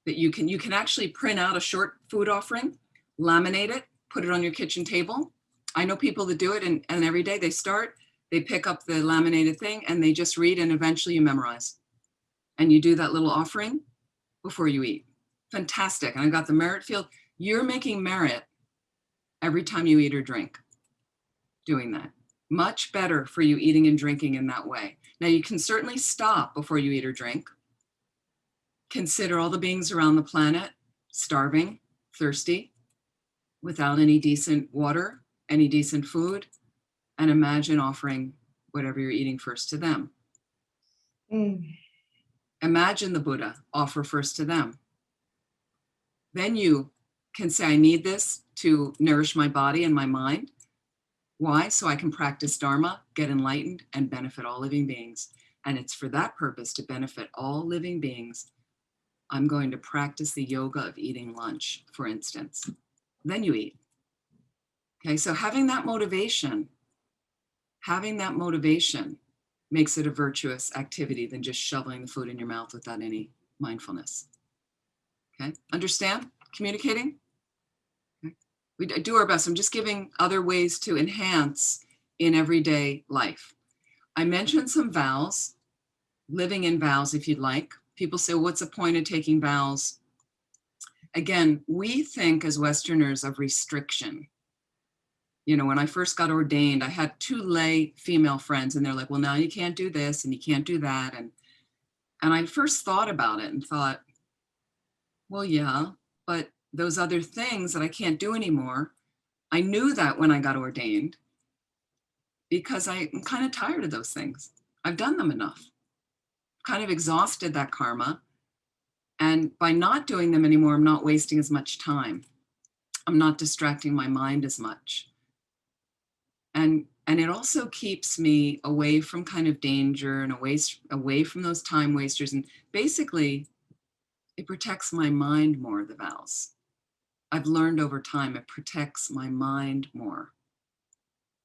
that you can actually print out a short food offering, laminate it, put it on your kitchen table. I know people that do it and every day they pick up the laminated thing and they just read and eventually you memorize. And you do that little offering before you eat. Fantastic. And I got the merit field. You're making merit every time you eat or drink, doing that. Much better for you eating and drinking in that way. Now you can certainly stop before you eat or drink. Consider all the beings around the planet starving, thirsty, without any decent water, any decent food, and imagine offering whatever you're eating first to them. Imagine the Buddha offer first to them. Then you can say, I need this to nourish my body and my mind. Why? So I can practice Dharma, get enlightened, and benefit all living beings. And it's for that purpose, to benefit all living beings, I'm going to practice the yoga of eating lunch, for instance. Then you eat. Okay, so having that motivation makes it a virtuous activity than just shoveling the food in your mouth without any mindfulness. Okay, understand? Communicating? Okay. We do our best. I'm just giving other ways to enhance in everyday life. I mentioned some vows, living in vows if you'd like. People say, what's the point of taking vows? Again, we think as Westerners of restriction. You know, when I first got ordained, I had 2 lay female friends and they're like, well, now you can't do this and you can't do that. And I first thought about it and thought, well, yeah, but those other things that I can't do anymore, I knew that when I got ordained because I'm kind of tired of those things. I've done them enough, kind of exhausted that karma. And by not doing them anymore, I'm not wasting as much time. I'm not distracting my mind as much. And it also keeps me away from kind of danger and away from those time wasters. And basically, it protects my mind more, the vows. I've learned over time, it protects my mind more.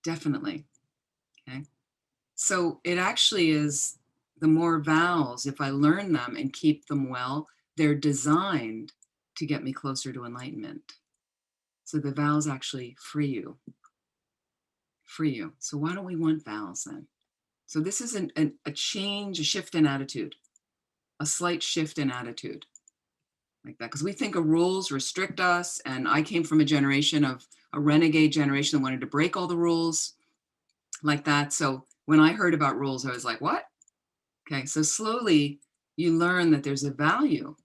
Definitely. Okay. So it actually is, the more vows, if I learn them and keep them well, they're designed to get me closer to enlightenment. So the vows actually free you. Free you. So why don't we want vows then? So this is a change, a shift in attitude, a slight shift in attitude like that. Because we think of rules restrict us. And I came from a generation of a renegade generation that wanted to break all the rules like that. So when I heard about rules, I was like, what? Okay, so slowly you learn that there's a value.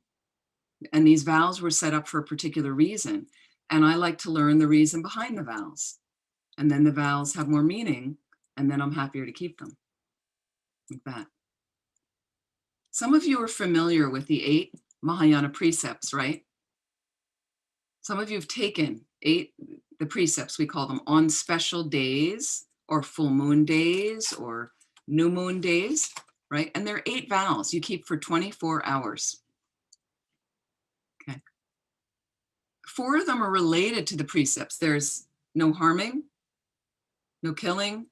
And these vows were set up for a particular reason. And I like to learn the reason behind the vows. And then the vows have more meaning, and then I'm happier to keep them. Like that. Some of you are familiar with the 8 Mahayana precepts, right? Some of you have taken the precepts, we call them, on special days, or full moon days, or new moon days, right? And they're 8 vows you keep for 24 hours. Okay. 4 of them are related to the precepts. There's no harming, no killing,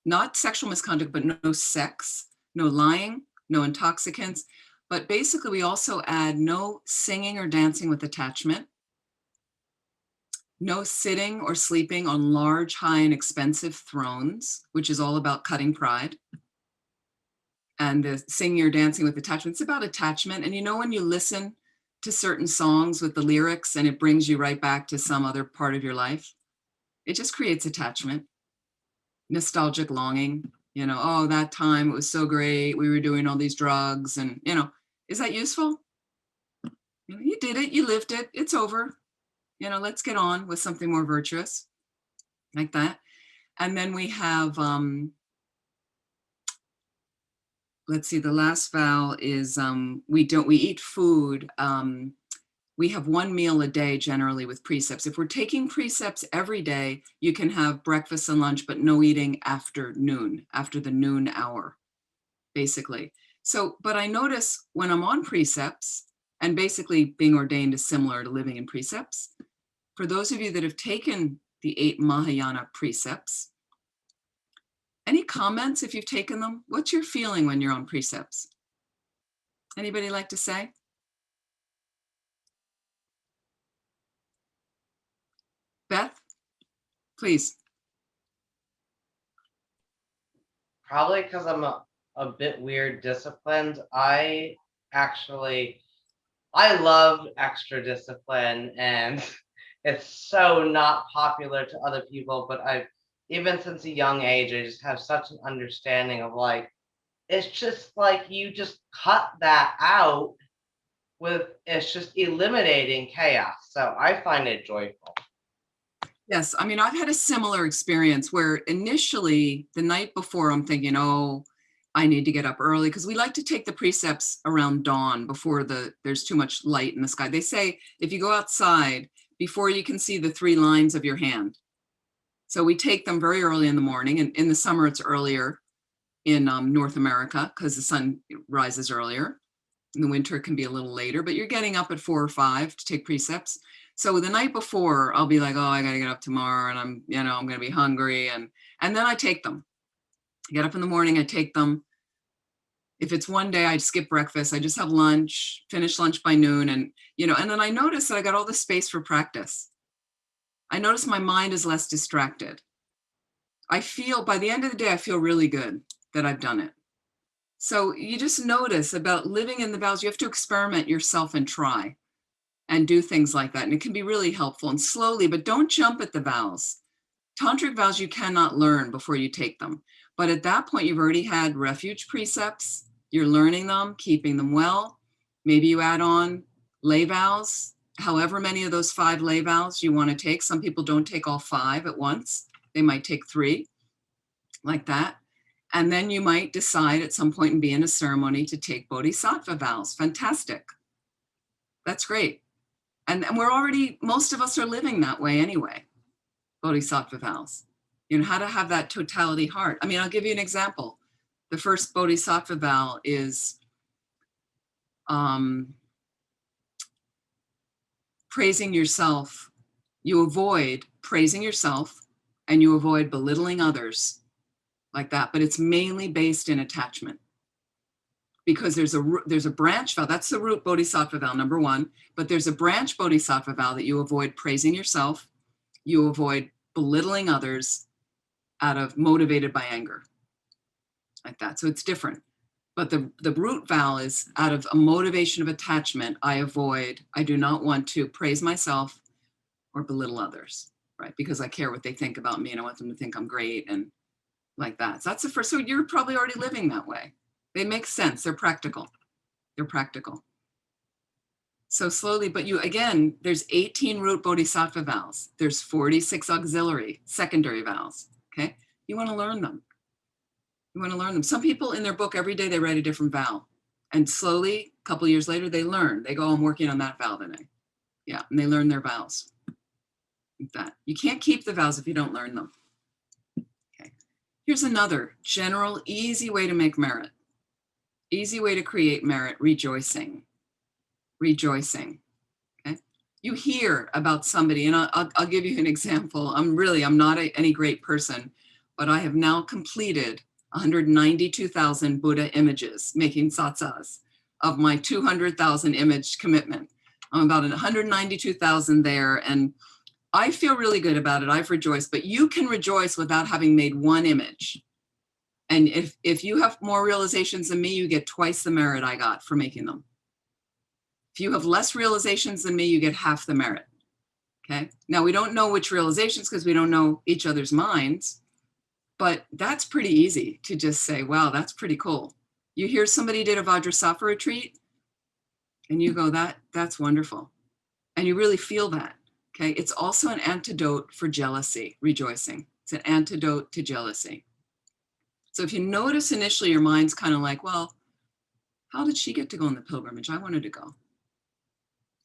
not sexual misconduct, but no sex, no lying, no intoxicants. But basically, we also add no singing or dancing with attachment, no sitting or sleeping on large, high, and expensive thrones, which is all about cutting pride. And the singing or dancing with attachment, it's about attachment. And you know, when you listen to certain songs with the lyrics and it brings you right back to some other part of your life, it just creates attachment. Nostalgic longing, you know, oh, that time it was so great. We were doing all these drugs and, you know, is that useful? You know, you did it, you lived it, it's over. You know, let's get on with something more virtuous like that. And then we have, let's see, the last vow is we eat food. We have 1 meal a day generally with precepts. If we're taking precepts every day, you can have breakfast and lunch, but no eating after noon, after the noon hour, basically. So, but I notice when I'm on precepts, and basically being ordained is similar to living in precepts. For those of you that have taken the 8 Mahayana precepts, any comments if you've taken them? What's your feeling when you're on precepts? Anybody like to say? Beth, please. Probably because I'm a bit weird disciplined. I love extra discipline, and it's so not popular to other people, but even since a young age, I just have such an understanding of like, it's just like you just cut that out it's just eliminating chaos. So I find it joyful. Yes, I mean, I've had a similar experience where initially the night before I'm thinking, oh, I need to get up early, because we like to take the precepts around dawn before there's too much light in the sky. They say if you go outside before you can see the 3 lines of your hand. So we take them very early in the morning, and in the summer it's earlier in North America because the sun rises earlier. In the winter it can be a little later, but you're getting up at 4 or 5 to take precepts. So the night before, I'll be like, oh, I got to get up tomorrow, and I'm going to be hungry. And then I take them. I get up in the morning, I take them. If it's one day, I skip breakfast. I just have lunch, finish lunch by noon. And, and then I notice that I got all this space for practice. I notice my mind is less distracted. I feel, by the end of the day, I feel really good that I've done it. So you just notice about living in the vows, you have to experiment yourself and try and do things like that. And it can be really helpful, and slowly, but don't jump at the vows. Tantric vows you cannot learn before you take them. But at that point, you've already had refuge precepts. You're learning them, keeping them well. Maybe you add on lay vows, however many of those 5 lay vows you want to take. Some people don't take all 5 at once. They might take 3, like that. And then you might decide at some point and be in a ceremony to take bodhisattva vows. Fantastic. That's great. And we're already, most of us are living that way anyway. Bodhisattva vows, you know, how to have that totality heart. I mean, I'll give you an example. The first Bodhisattva vow is praising yourself. You avoid praising yourself and you avoid belittling others like that, but it's mainly based in attachment. Because there's a branch vow, that's the root Bodhisattva vow, number one, but there's a branch Bodhisattva vow that you avoid praising yourself, you avoid belittling others motivated by anger, like that. So it's different. But the root vow is out of a motivation of attachment, I do not want to praise myself or belittle others, right? Because I care what they think about me and I want them to think I'm great and like that. So that's the first, so you're probably already living that way. They make sense. They're practical. They're practical. So slowly, but again, there's 18 root Bodhisattva vows. There's 46 auxiliary, secondary vows, okay? You want to learn them. You want to learn them. Some people in their book, every day they write a different vow. And slowly, a couple of years later, they learn. They go, I'm working on that vow today. Yeah, and they learn their vows. Like that. You can't keep the vows if you don't learn them. Okay. Here's another general, easy way to make merit. Easy way to create merit, rejoicing. Rejoicing, okay? You hear about somebody, and I'll give you an example. I'm not any great person, but I have now completed 192,000 Buddha images, making tsatsas of my 200,000 image commitment. I'm about 192,000 there, and I feel really good about it. I've rejoiced, but you can rejoice without having made one image. And if you have more realizations than me, you get twice the merit I got for making them. If you have less realizations than me, you get half the merit, okay? Now, we don't know which realizations because we don't know each other's minds, but that's pretty easy to just say, wow, that's pretty cool. You hear somebody did a Vajrasattva retreat and you go, that's wonderful. And you really feel that, okay? It's also an antidote for jealousy, rejoicing. It's an antidote to jealousy. So if you notice initially your mind's kind of like, well, how did she get to go on the pilgrimage? I wanted to go.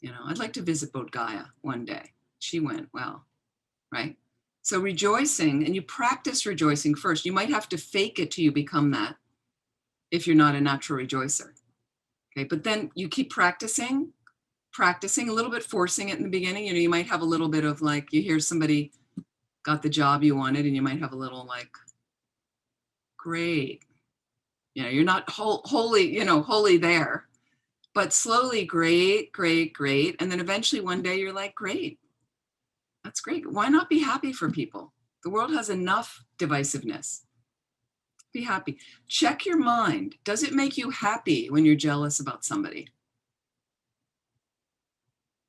You know, I'd like to visit Bodh Gaya one day. She went, well, right? So rejoicing, and you practice rejoicing first. You might have to fake it till you become that if you're not a natural rejoicer. Okay, but then you keep practicing a little bit, forcing it in the beginning. You know, you might have a little bit of like, you hear somebody got the job you wanted and you might have a little like, great. You know, you're not wholly there, but slowly, great, great, great. And then eventually one day you're like, great, that's great. Why not be happy for people? The world has enough divisiveness. Be happy. Check your mind. Does it make you happy when you're jealous about somebody?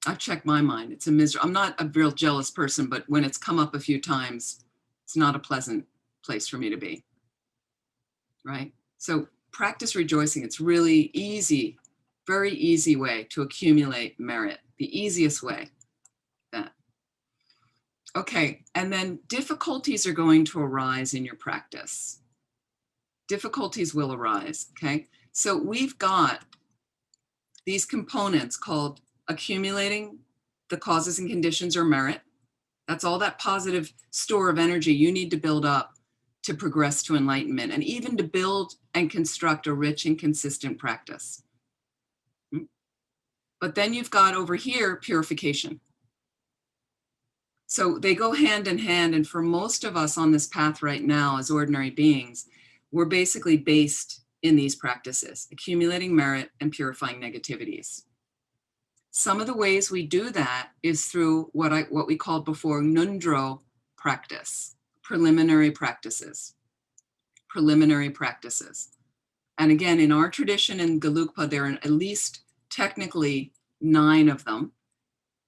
I've checked my mind. It's a misery. I'm not a real jealous person, but when it's come up a few times, it's not a pleasant place for me to be. Right? So practice rejoicing. It's really easy, very easy way to accumulate merit. The easiest way. That. Okay, and then difficulties are going to arise in your practice. Difficulties will arise, okay? So we've got these components called accumulating the causes and conditions or merit. That's all that positive store of energy you need to build up to progress to enlightenment and even to build and construct a rich and consistent practice. But then you've got over here purification. So they go hand in hand, and for most of us on this path right now as ordinary beings, we're basically based in these practices, accumulating merit and purifying negativities. Some of the ways we do that is through what we called before Ngundro practice, preliminary practices. Preliminary practices. And again, in our tradition in Gelugpa, there are at least technically 9 of them.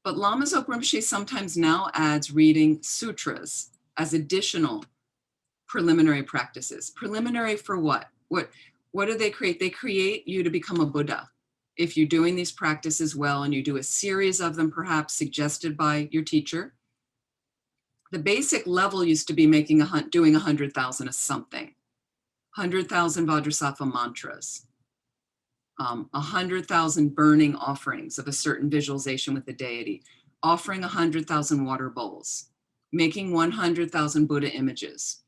But Lama Zopa Rinpoche sometimes now adds reading sutras as additional preliminary practices. Preliminary for what? What do they create? They create you to become a Buddha. If you're doing these practices well and you do a series of them, perhaps suggested by your teacher. The basic level used to be doing 100,000 of something. 100,000 Vajrasattva mantras. 100,000 burning offerings of a certain visualization with the deity, offering 100,000 water bowls, making 100,000 Buddha images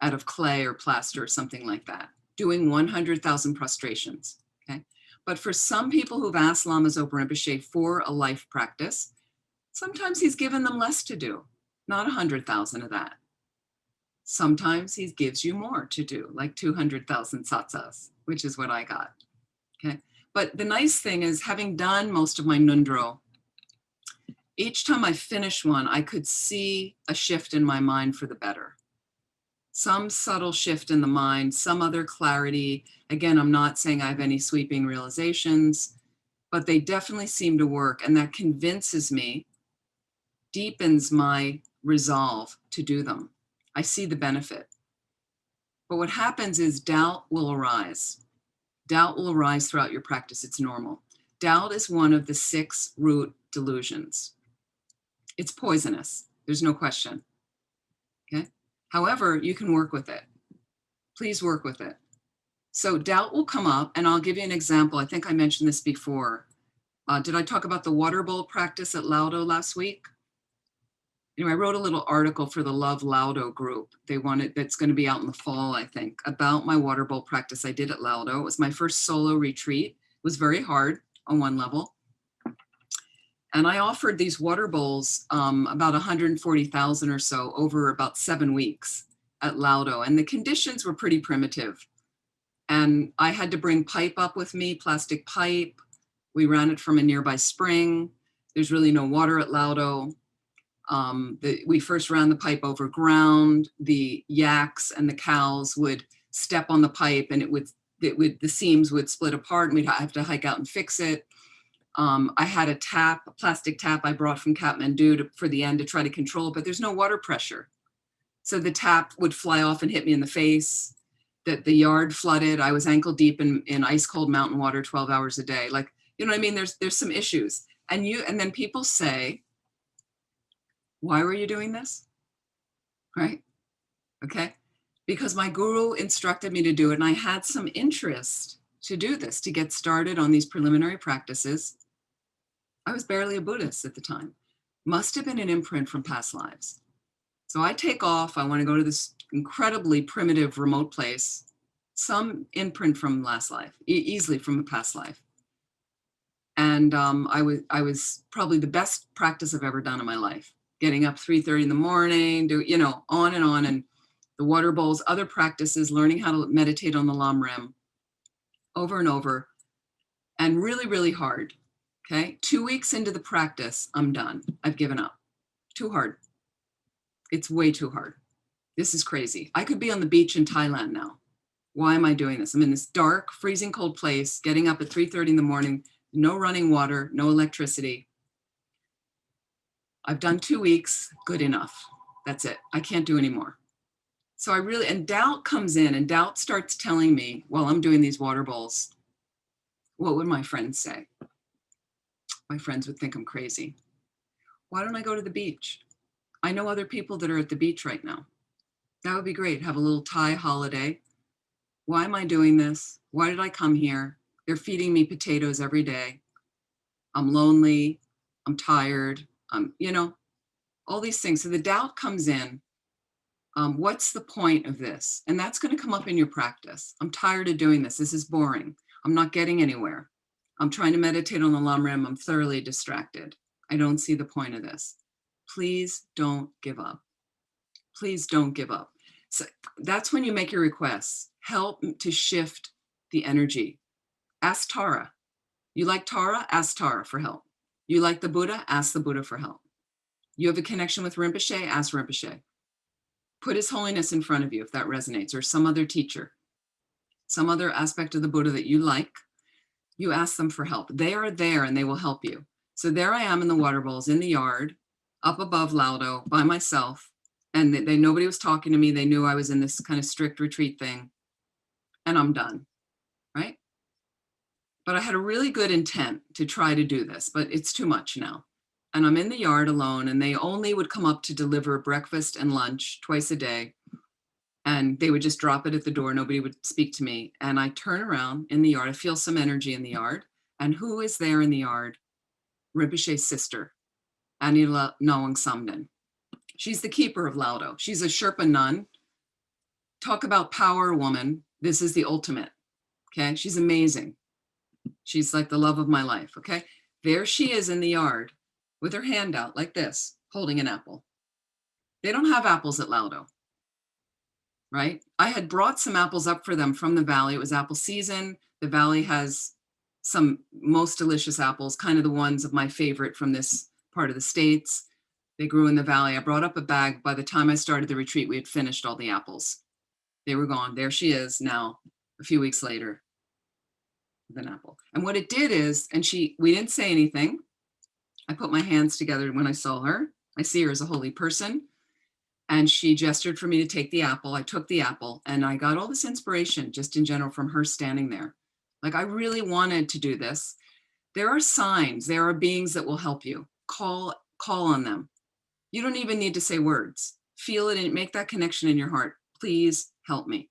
out of clay or plaster or something like that, doing 100,000 prostrations, okay? But for some people who've asked Lama Zopa Rinpoche for a life practice, sometimes he's given them less to do, not 100,000 of that. Sometimes he gives you more to do, like 200,000 satsas, which is what I got, okay? But the nice thing is, having done most of my Nundro, each time I finish one, I could see a shift in my mind for the better. Some subtle shift in the mind, some other clarity. Again, I'm not saying I have any sweeping realizations, but they definitely seem to work. And that convinces me, deepens my resolve to do them. I see the benefit. But what happens is doubt will arise. Doubt will arise throughout your practice. It's normal. Doubt is one of the 6 root delusions. It's poisonous. There's no question. Okay. However, you can work with it. Please work with it. So doubt will come up, and I'll give you an example. I think I mentioned this before. Did I talk about the water bowl practice at Laudo last week? Anyway, I wrote a little article for the Love Laudo group. That's going to be out in the fall, I think, about my water bowl practice I did at Laudo. It was my first solo retreat. It was very hard on one level. And I offered these water bowls, about 140,000 or so, over about 7 weeks at Laudo. And the conditions were pretty primitive. And I had to bring pipe up with me, plastic pipe. We ran it from a nearby spring. There's really no water at Laudo. We first ran the pipe over ground. The yaks and the cows would step on the pipe, and the seams would split apart, and we'd have to hike out and fix it. I had a plastic tap I brought from Kathmandu for the end to try to control it, but there's no water pressure. So the tap would fly off and hit me in the face. The yard flooded. I was ankle deep in ice cold mountain water 12 hours a day. Like, you know what I mean? There's some issues. And then people say, why were you doing this? Right? Okay. Because my guru instructed me to do it, and I had some interest to do this, to get started on these preliminary practices. I was barely a Buddhist at the time. Must have been an imprint from past lives. So I take off. I want to go to this incredibly primitive, remote place. Some imprint from last life, easily from a past life. And I was probably the best practice I've ever done in my life. Getting up 3:30 in the morning, on and on, and the water bowls, other practices, learning how to meditate on the Lam Rim over and over, and really, really hard. Okay, 2 weeks into the practice, I'm done. I've given up. Too hard. It's way too hard. This is crazy. I could be on the beach in Thailand now. Why am I doing this? I'm in this dark, freezing cold place, getting up at 3:30 in the morning, no running water, no electricity. I've done 2 weeks, good enough. That's it. I can't do any more. So and doubt comes in, and doubt starts telling me, while I'm doing these water bowls, what would my friends say? My friends would think I'm crazy. Why don't I go to the beach? I know other people that are at the beach right now. That would be great. Have a little Thai holiday. Why am I doing this? Why did I come here? They're feeding me potatoes every day. I'm lonely. I'm tired. All these things. So the doubt comes in. What's the point of this? And that's going to come up in your practice. I'm tired of doing this. This is boring. I'm not getting anywhere. I'm trying to meditate on the Lam Rim. I'm thoroughly distracted. I don't see the point of this. Please don't give up. Please don't give up. So that's when you make your requests. Help to shift the energy. Ask Tara. You like Tara? Ask Tara for help. You like the Buddha? Ask the Buddha for help. You have a connection with Rinpoche? Ask Rinpoche. Put His Holiness in front of you if that resonates, or some other teacher, some other aspect of the Buddha that you like. You ask them for help. They are there and they will help you. So there I am in the water bowls in the yard, up above Laudo by myself. And nobody was talking to me. They knew I was in this kind of strict retreat thing. And I'm done, right? But I had a really good intent to try to do this, but it's too much now. And I'm in the yard alone, and they only would come up to deliver breakfast and lunch twice a day. And they would just drop it at the door. Nobody would speak to me. And I turn around in the yard. I feel some energy in the yard. And who is there in the yard? Rinpoche's sister, Anila Nawang Samden. She's the keeper of Laudo. She's a Sherpa nun. Talk about power woman. This is the ultimate. Okay. She's amazing. She's like the love of my life. Okay. There she is in the yard with her hand out like this, holding an apple. They don't have apples at Laudo. Right? I had brought some apples up for them from the valley. It was apple season. The valley has some most delicious apples, kind of the ones of my favorite from this part of the States. They grew in the valley. I brought up a bag. By the time I started the retreat, we had finished all the apples. They were gone. There she is now, a few weeks later, with an apple. And what it did is, we didn't say anything. I put my hands together when I saw her. I see her as a holy person. And she gestured for me to take the apple. I took the apple and I got all this inspiration just in general from her standing there. Like I really wanted to do this. There are signs, there are beings that will help you. Call on them. You don't even need to say words. Feel it and make that connection in your heart. Please help me.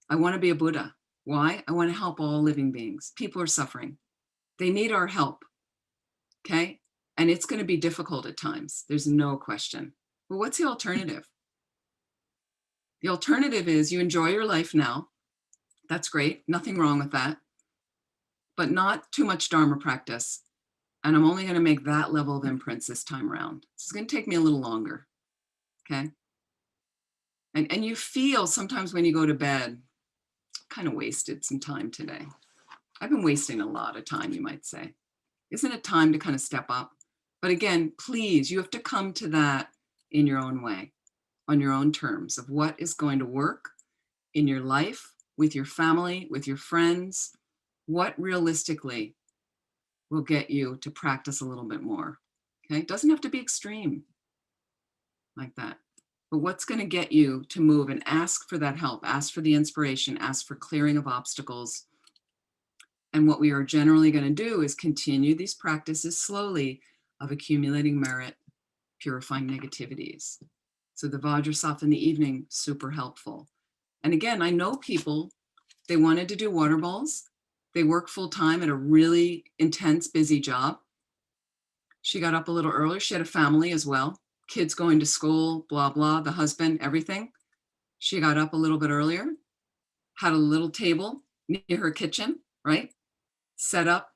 I want to be a Buddha. Why? I want to help all living beings. People are suffering. They need our help. Okay? And it's going to be difficult at times. There's no question. Well, what's the alternative? The alternative is you enjoy your life now. That's great. Nothing wrong with that. But not too much Dharma practice. And I'm only going to make that level of imprints this time around. It's going to take me a little longer. Okay. And you feel sometimes when you go to bed, kind of wasted some time today. I've been wasting a lot of time, you might say. Isn't it time to kind of step up? But again, please, you have to come to that in your own way, on your own terms of what is going to work in your life, with your family, with your friends, what realistically will get you to practice a little bit more. Okay, it doesn't have to be extreme like that, but what's going to get you to move and ask for that help, ask for the inspiration, ask for clearing of obstacles. And what we are generally going to do is continue these practices slowly of accumulating merit, purifying negativities. So the Vajrasattva in the evening, super helpful. And again, I know people, they wanted to do water bowls. They work full time at a really intense, busy job. She got up a little earlier. She had a family as well. Kids going to school, blah, blah, the husband, everything. She got up a little bit earlier, had a little table near her kitchen, right? Set up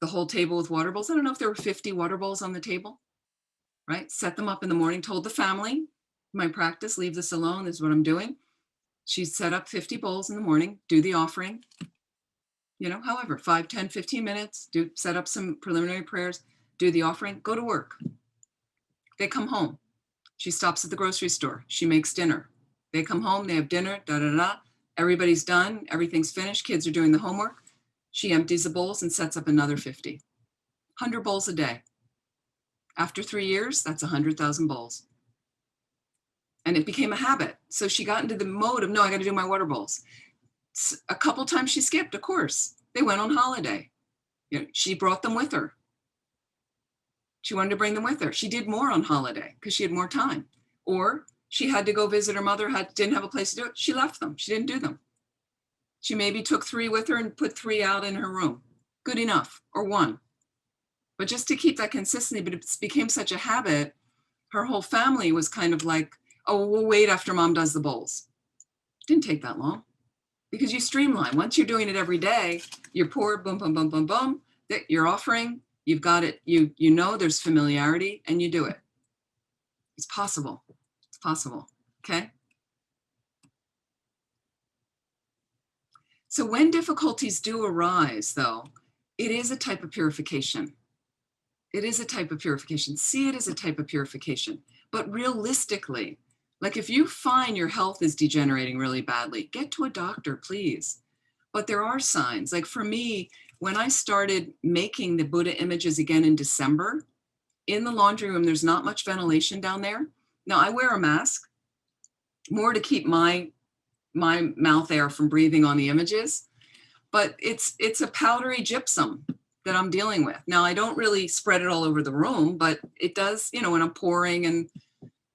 the whole table with water bowls. I don't know if there were 50 water bowls on the table, right? Set them up in the morning, told the family, my practice, leave this alone, this is what I'm doing. She set up 50 bowls in the morning, do the offering, however, 5, 10, 15 minutes, set up some preliminary prayers, do the offering, go to work. They come home. She stops at the grocery store. She makes dinner. They come home, they have dinner, Everybody's done, everything's finished, kids are doing the homework. She empties the bowls and sets up another 50. 100 bowls a day. After 3 years, that's 100,000 bowls. And it became a habit. So she got into the mode of, no, I got to do my water bowls. A couple times she skipped, of course. They went on holiday. She brought them with her. She wanted to bring them with her. She did more on holiday because she had more time. Or she had to go visit her mother, didn't have a place to do it. She left them. She didn't do them. She maybe took 3 with her and put 3 out in her room. Good enough, or 1. But just to keep that consistency, but it became such a habit, her whole family was kind of like, oh, we'll wait after mom does the bowls. Didn't take that long because you streamline. Once you're doing it every day, you're pour, boom, boom, boom, boom, boom, you're offering, you've got it, you know there's familiarity and you do it. It's possible. It's possible, okay? So when difficulties do arise, though, it is a type of purification. It is a type of purification. See it as a type of purification. But realistically, like if you find your health is degenerating really badly, get to a doctor, please. But there are signs. Like for me, when I started making the Buddha images again in December, in the laundry room, there's not much ventilation down there. Now I wear a mask, more to keep my mouth air from breathing on the images, but it's a powdery gypsum that I'm dealing with. Now I don't really spread it all over the room, but it does, when I'm pouring and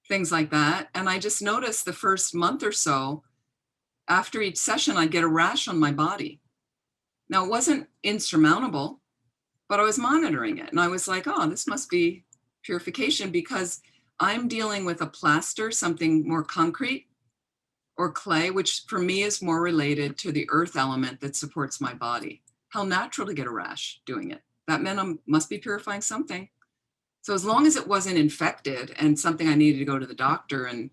things like that. And I just noticed the first month or so, after each session, I'd get a rash on my body. Now, it wasn't insurmountable, but I was monitoring it. And I was like, oh, this must be purification, because I'm dealing with a plaster, something more concrete, or clay, which for me is more related to the earth element that supports my body. How natural to get a rash doing it. That meant I must be purifying something. So as long as it wasn't infected and something I needed to go to the doctor and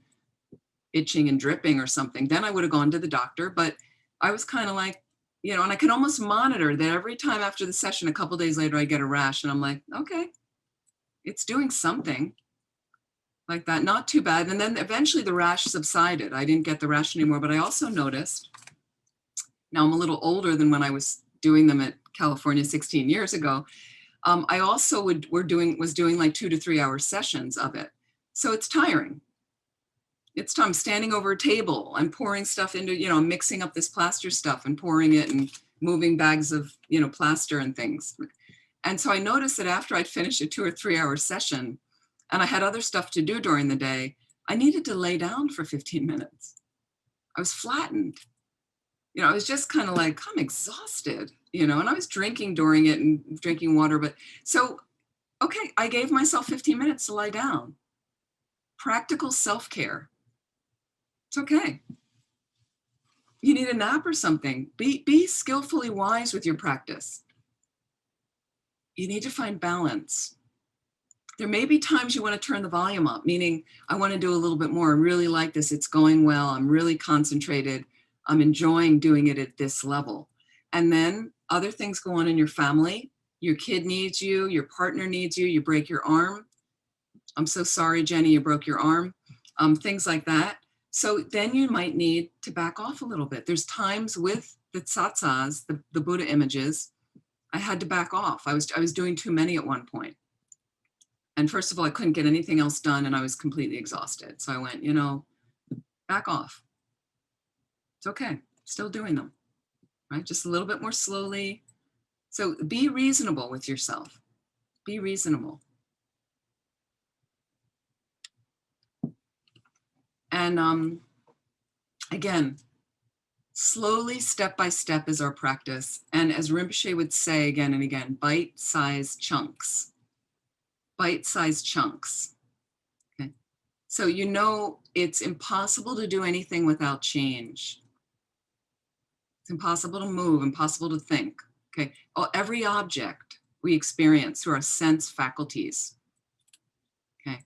itching and dripping or something, then I would have gone to the doctor. But I was kind of like, you know, and I could almost monitor that every time after the session, a couple days later, I get a rash and I'm like, okay, it's doing something like that. Not too bad. And then eventually the rash subsided. I didn't get the rash anymore, but I also noticed, now I'm a little older than when I was doing them at California 16 years ago. I also was doing like 2 to 3 hour sessions of it. So it's tiring. It's time standing over a table. I'm pouring stuff into, you know, I'm mixing up this plaster stuff and pouring it and moving bags of, you know, plaster and things. And so I noticed that after I'd finished a 2 or 3 hour session and I had other stuff to do during the day, I needed to lay down for 15 minutes. I was flattened. You know, I was just kind of like, I'm exhausted, you know, and I was drinking during it and drinking water. But so, okay, I gave myself 15 minutes to lie down. Practical self-care. It's okay. You need a nap or something. Be skillfully wise with your practice. You need to find balance. There may be times you want to turn the volume up, meaning I want to do a little bit more. I really like this. It's going well. I'm really concentrated. I'm enjoying doing it at this level. And then other things go on in your family. Your kid needs you. Your partner needs you. You break your arm. I'm so sorry, Jenny, you broke your arm. Things like that. So then you might need to back off a little bit. There's times with the tsatsas, the Buddha images, I had to back off. I was doing too many at one point. And first of all, I couldn't get anything else done and I was completely exhausted. So I went, you know, back off. It's okay, still doing them, right? Just a little bit more slowly. So be reasonable with yourself. Be reasonable. And again, slowly, step by step is our practice. And as Rinpoche would say again and again, bite-sized chunks. Bite-sized chunks. Okay. So you know it's impossible to do anything without change. It's impossible to move, impossible to think. Okay. Oh, every object we experience through our sense faculties. Okay.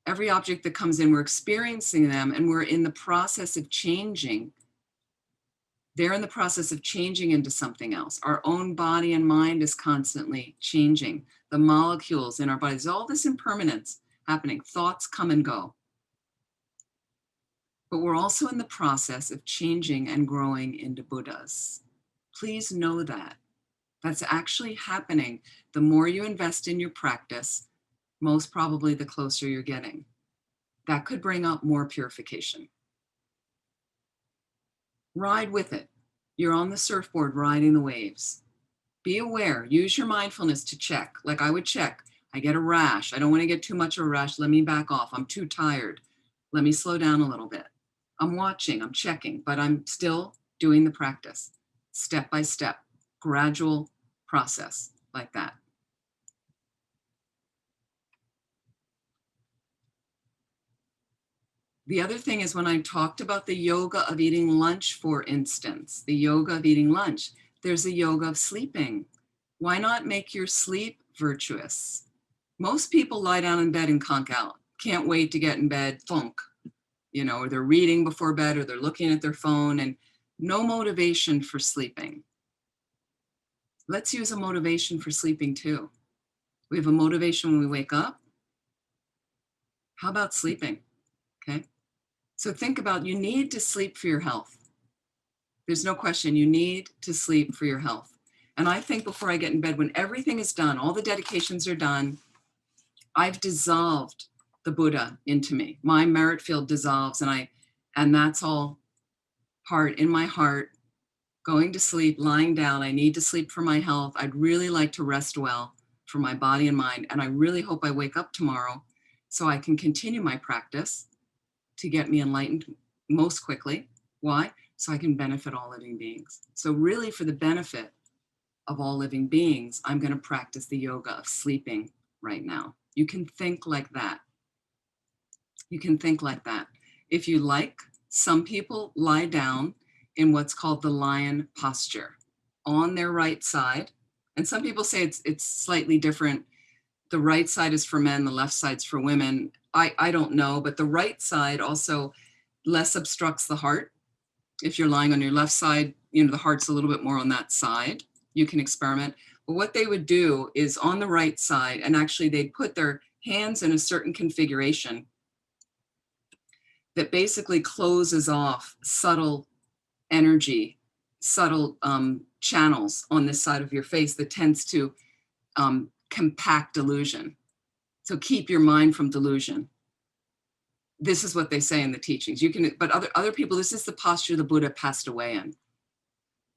Every object that comes in, we're experiencing them and we're in the process of changing. They're in the process of changing into something else. Our own body and mind is constantly changing. The molecules in our bodies, all this impermanence happening. Thoughts come and go. But we're also in the process of changing and growing into Buddhas. Please know that. That's actually happening. The more you invest in your practice, most probably the closer you're getting. That could bring up more purification. Ride with it. You're on the surfboard riding the waves. Be aware. Use your mindfulness to check. Like I would check. I get a rash. I don't want to get too much of a rash. Let me back off. I'm too tired. Let me slow down a little bit. I'm watching. I'm checking. But I'm still doing the practice. Step by step. Gradual process like that. The other thing is when I talked about the yoga of eating lunch, for instance, the yoga of eating lunch, there's a yoga of sleeping. Why not make your sleep virtuous? Most people lie down in bed and conk out. Can't wait to get in bed, thunk, you know, or they're reading before bed or they're looking at their phone and no motivation for sleeping. Let's use a motivation for sleeping too. We have a motivation when we wake up. How about sleeping? Okay. So think about, you need to sleep for your health. There's no question, you need to sleep for your health. And I think before I get in bed, when everything is done, all the dedications are done, I've dissolved the Buddha into me. My merit field dissolves and that's all part in my heart, going to sleep, lying down. I need to sleep for my health. I'd really like to rest well for my body and mind. And I really hope I wake up tomorrow so I can continue my practice to get me enlightened most quickly. Why? So I can benefit all living beings. So really, for the benefit of all living beings, I'm going to practice the yoga of sleeping right now. You can think like that. You can think like that. If you like, some people lie down in what's called the lion posture on their right side. And some people say it's slightly different. The right side is for men, the left side's for women. I don't know, but the right side also less obstructs the heart. If you're lying on your left side, you know, the heart's a little bit more on that side. You can experiment. But what they would do is on the right side, and actually they'd put their hands in a certain configuration that basically closes off subtle energy, subtle channels on this side of your face that tends to compact delusion. So keep your mind from delusion. This is what they say in the teachings. You can, but other people, this is the posture the Buddha passed away in,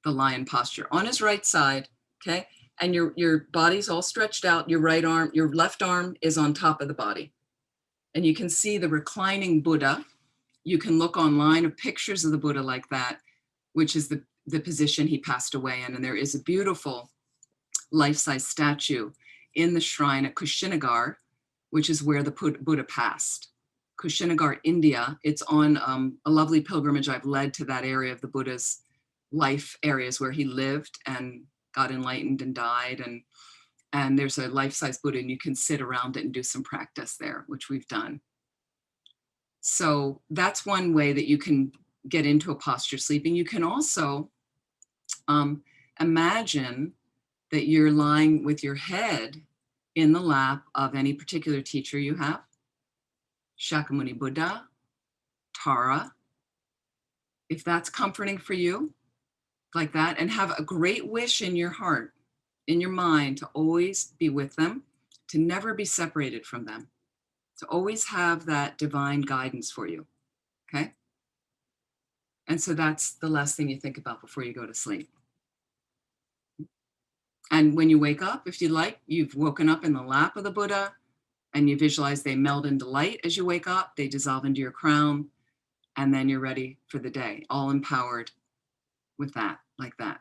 the lion posture. On his right side, okay? And your body's all stretched out, your right arm, your left arm is on top of the body. And you can see the reclining Buddha. You can look online of pictures of the Buddha like that, which is the position he passed away in. And there is a beautiful life-size statue in the shrine at Kushinagar, which is where the Buddha passed. Kushinagar, India. It's on a lovely pilgrimage I've led to that area of the Buddha's life areas where he lived and got enlightened and died. And there's a life-size Buddha, and you can sit around it and do some practice there, which we've done. So that's one way that you can get into a posture sleeping. You can also imagine that you're lying with your head in the lap of any particular teacher you have. Shakyamuni Buddha, Tara, if that's comforting for you, like that, and have a great wish in your heart, in your mind, to always be with them, to never be separated from them, to always have that divine guidance for you, okay? And so that's the last thing you think about before you go to sleep. And when you wake up, if you like, you've woken up in the lap of the Buddha, and you visualize they meld into light as you wake up, they dissolve into your crown, and then you're ready for the day, all empowered with that, like that.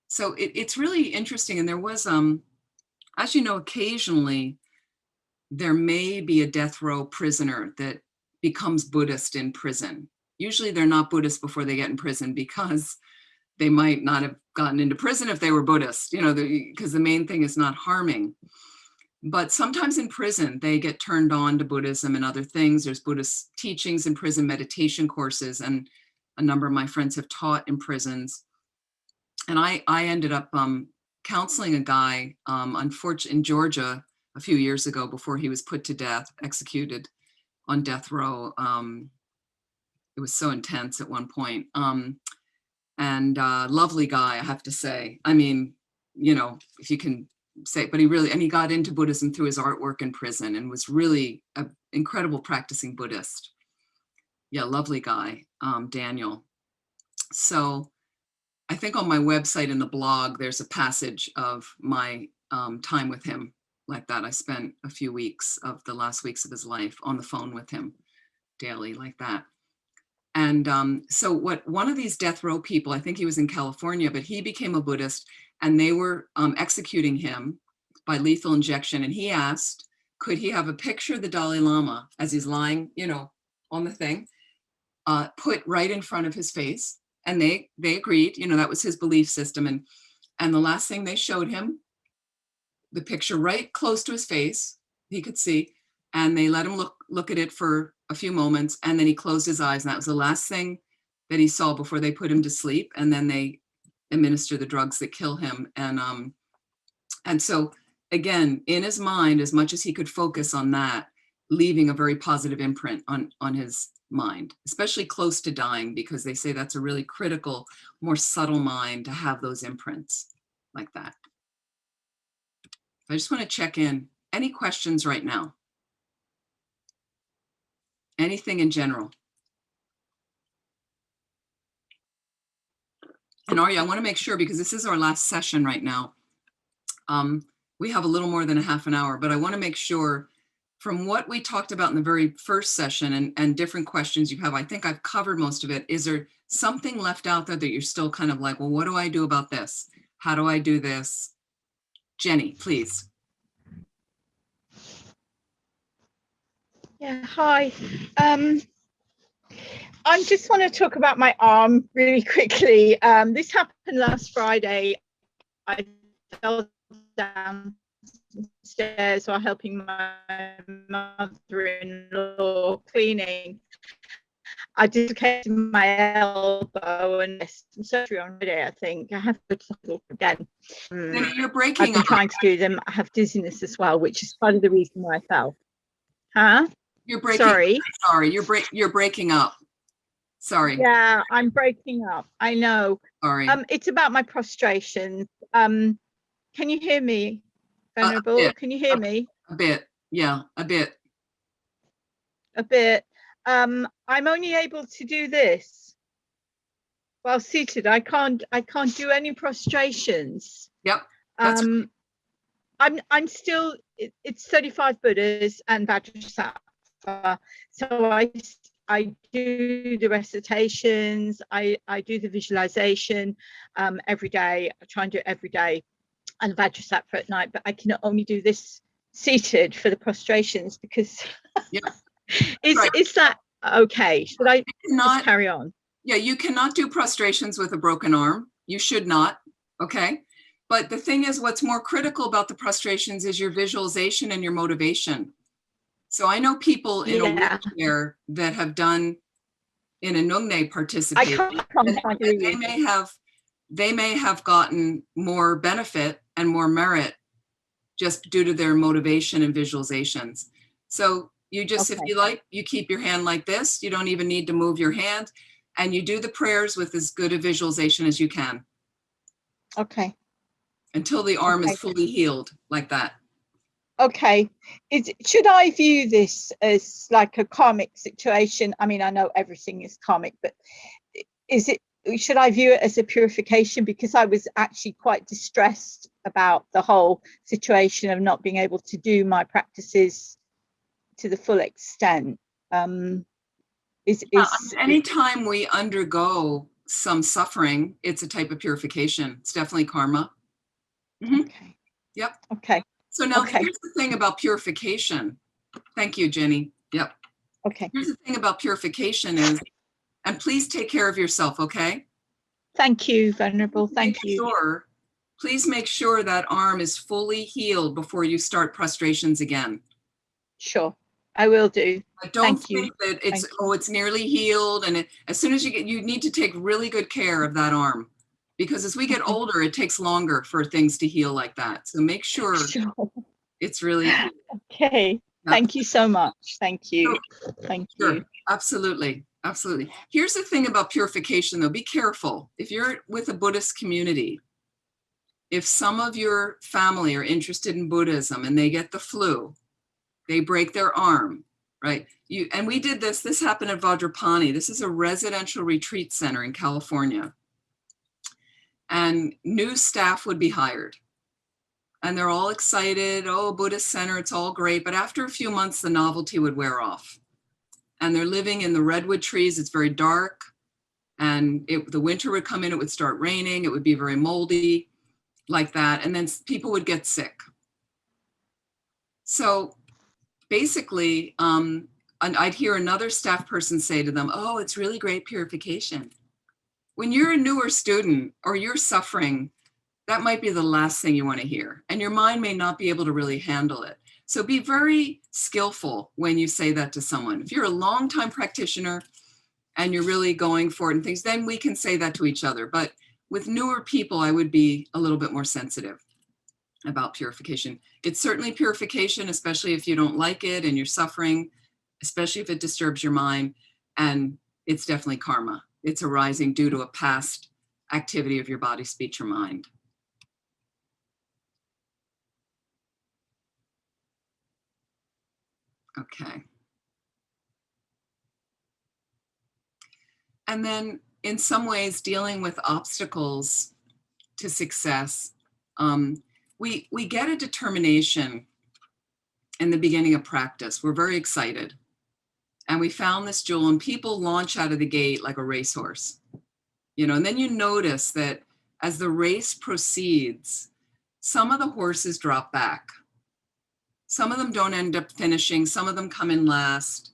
So it's really interesting. And there was, as you know, occasionally there may be a death row prisoner that becomes Buddhist in prison. Usually they're not Buddhist before they get in prison, because they might not have gotten into prison if they were Buddhist, you know, because the main thing is not harming. But sometimes in prison, they get turned on to Buddhism and other things. There's Buddhist teachings in prison, meditation courses, and a number of my friends have taught in prisons. And I ended up counseling a guy, unfortunately, in Georgia a few years ago before he was put to death, executed on death row. It was so intense at one point. And lovely guy, I have to say. I mean, you know, if you can say, but he got into Buddhism through his artwork in prison and was really an incredible practicing Buddhist. Yeah, lovely guy, Daniel. So I think on my website in the blog, there's a passage of my time with him like that. I spent a few weeks of the last weeks of his life on the phone with him daily like that. And so one of these death row people, I think he was in California, but he became a Buddhist, and they were executing him by lethal injection. And he asked, could he have a picture of the Dalai Lama as he's lying, you know, on the thing, put right in front of his face? And they agreed, you know, that was his belief system. And the last thing they showed him, the picture right close to his face, he could see, and they let him look at it for a few moments, and then he closed his eyes, and that was the last thing that he saw before they put him to sleep. And then they administer the drugs that kill him. And so again, in his mind, as much as he could focus on that, leaving a very positive imprint on his mind, especially close to dying, because they say that's a really critical, more subtle mind to have those imprints like that. I just want to check in. Any questions right now? Anything in general? And Arya, I want to make sure, because this is our last session right now. We have a little more than a half an hour, but I want to make sure from what we talked about in the very first session and different questions you have, I think I've covered most of it. Is there something left out there that you're still kind of like, well, what do I do about this? How do I do this? Jenny, please. Yeah, hi. I just want to talk about my arm really quickly. This happened last Friday. I fell downstairs while helping my mother-in-law cleaning. I dislocated my elbow and surgery on Friday, I think. I have to go again. Jenny, you're I've breaking been up. trying to do them. I have dizziness as well, which is part of the reason why I fell. Huh? You're breaking. Sorry. Sorry, you're breaking up. Sorry. Yeah, I'm breaking up. I know. Sorry. It's about my prostration. Can you hear me, Venerable? Yeah. Can you hear me? A bit. Yeah, a bit. A bit. I'm only able to do this while seated. I can't do any prostrations. Yep. That's I'm still. It's 35 Buddhas and Vajrasattva. So I do the recitations. I do the visualization every day. I try and do it every day, and Vajrasattva at night. But I can only do this seated for the prostrations because. Yeah. Is that okay? Should I not just carry on? Yeah, you cannot do prostrations with a broken arm. You should not. Okay. But the thing is, what's more critical about the prostrations is your visualization and your motivation. So I know people in a wheelchair that have done in a Nungne participation. They may have gotten more benefit and more merit just due to their motivation and visualizations. So you just, if you like, you keep your hand like this. You don't even need to move your hand, and you do the prayers with as good a visualization as you can. Okay. Until the arm is fully healed like that. Okay. Should I view this as like a karmic situation? I mean, I know everything is karmic, but should I view it as a purification? Because I was actually quite distressed about the whole situation of not being able to do my practices to the full extent. Anytime we undergo some suffering, it's a type of purification. It's definitely karma. Mm-hmm. Okay. Yep. Okay. So now here's the thing about purification. Thank you, Jenny. Yep. Okay. Here's the thing about purification is, and please take care of yourself, okay? Thank you, Venerable. Thank you. Please make sure that arm is fully healed before you start prostrations again. Sure, I will do. But don't think that it's nearly healed, and as soon as you need to take really good care of that arm, because as we get older, it takes longer for things to heal like that. So make sure it's really healed. Okay. Yeah. Thank you so much. Thank you. Thank you. Absolutely. Absolutely. Here's the thing about purification, though. Be careful. If you're with a Buddhist community, if some of your family are interested in Buddhism and they get the flu, they break their arm, right? And we did this. This happened at Vajrapani. This is a residential retreat center in California. And new staff would be hired. And they're all excited. Oh, Buddhist center, it's all great. But after a few months, the novelty would wear off. And they're living in the redwood trees. It's very dark. And the winter would come in, it would start raining. It would be very moldy like that. And then people would get sick. So basically, and I'd hear another staff person say to them, oh, it's really great purification. When you're a newer student or you're suffering, that might be the last thing you want to hear. And your mind may not be able to really handle it. So be very skillful when you say that to someone. If you're a longtime practitioner and you're really going for it and things, then we can say that to each other. But with newer people, I would be a little bit more sensitive about purification. It's certainly purification, especially if you don't like it and you're suffering, especially if it disturbs your mind. And it's definitely karma. It's arising due to a past activity of your body, speech, or mind. Okay. And then in some ways, dealing with obstacles to success, we get a determination in the beginning of practice. We're very excited. And we found this jewel, and people launch out of the gate like a racehorse, you know, and then you notice that as the race proceeds, some of the horses drop back. Some of them don't end up finishing. Some of them come in last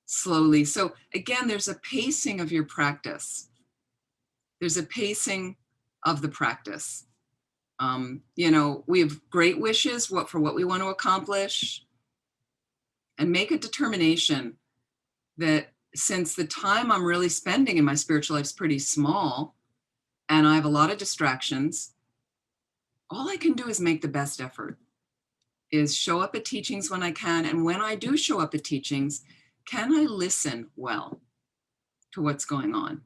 slowly. So again, there's a pacing of your practice. There's a pacing of the practice. You know, we have great wishes for what we want to accomplish, and make a determination that since the time I'm really spending in my spiritual life is pretty small and I have a lot of distractions, all I can do is make the best effort, is show up at teachings when I can. And when I do show up at teachings, can I listen well to what's going on?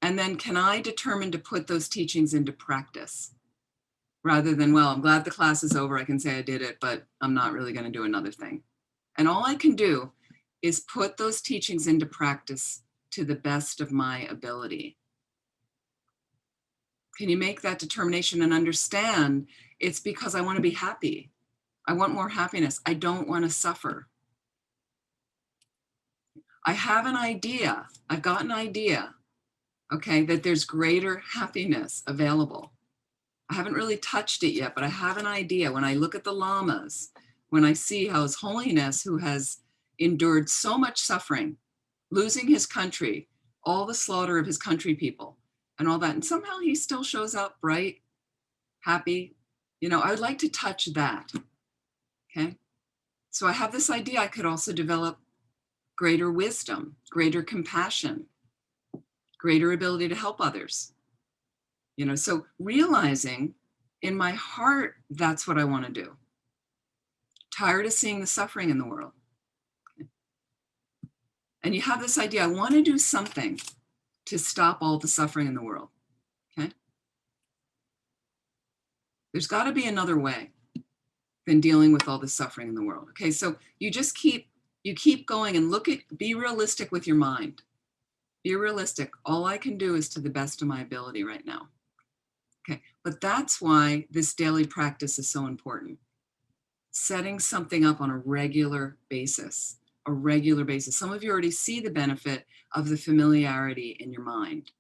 And then can I determine to put those teachings into practice rather than, well, I'm glad the class is over. I can say I did it, but I'm not really going to do another thing. And all I can do is put those teachings into practice to the best of my ability. Can you make that determination and understand it's because I want to be happy? I want more happiness. I don't want to suffer. I have an idea. I've got an idea, okay, that there's greater happiness available. I haven't really touched it yet, but I have an idea. When I look at the lamas, when I see how His Holiness, who has endured so much suffering, losing his country, all the slaughter of his country people and all that, and somehow he still shows up bright, happy, you know, I would like to touch that, okay? So I have this idea I could also develop greater wisdom, greater compassion, greater ability to help others. You know, so realizing in my heart, that's what I want to do. Tired of seeing the suffering in the world. And you have this idea, I want to do something to stop all the suffering in the world, okay? There's got to be another way than dealing with all the suffering in the world, okay? So you just keep going and be realistic with your mind. Be realistic. All I can do is to the best of my ability right now. Okay, but that's why this daily practice is so important. Setting something up on a regular basis, Some of you already see the benefit of the familiarity in your mind.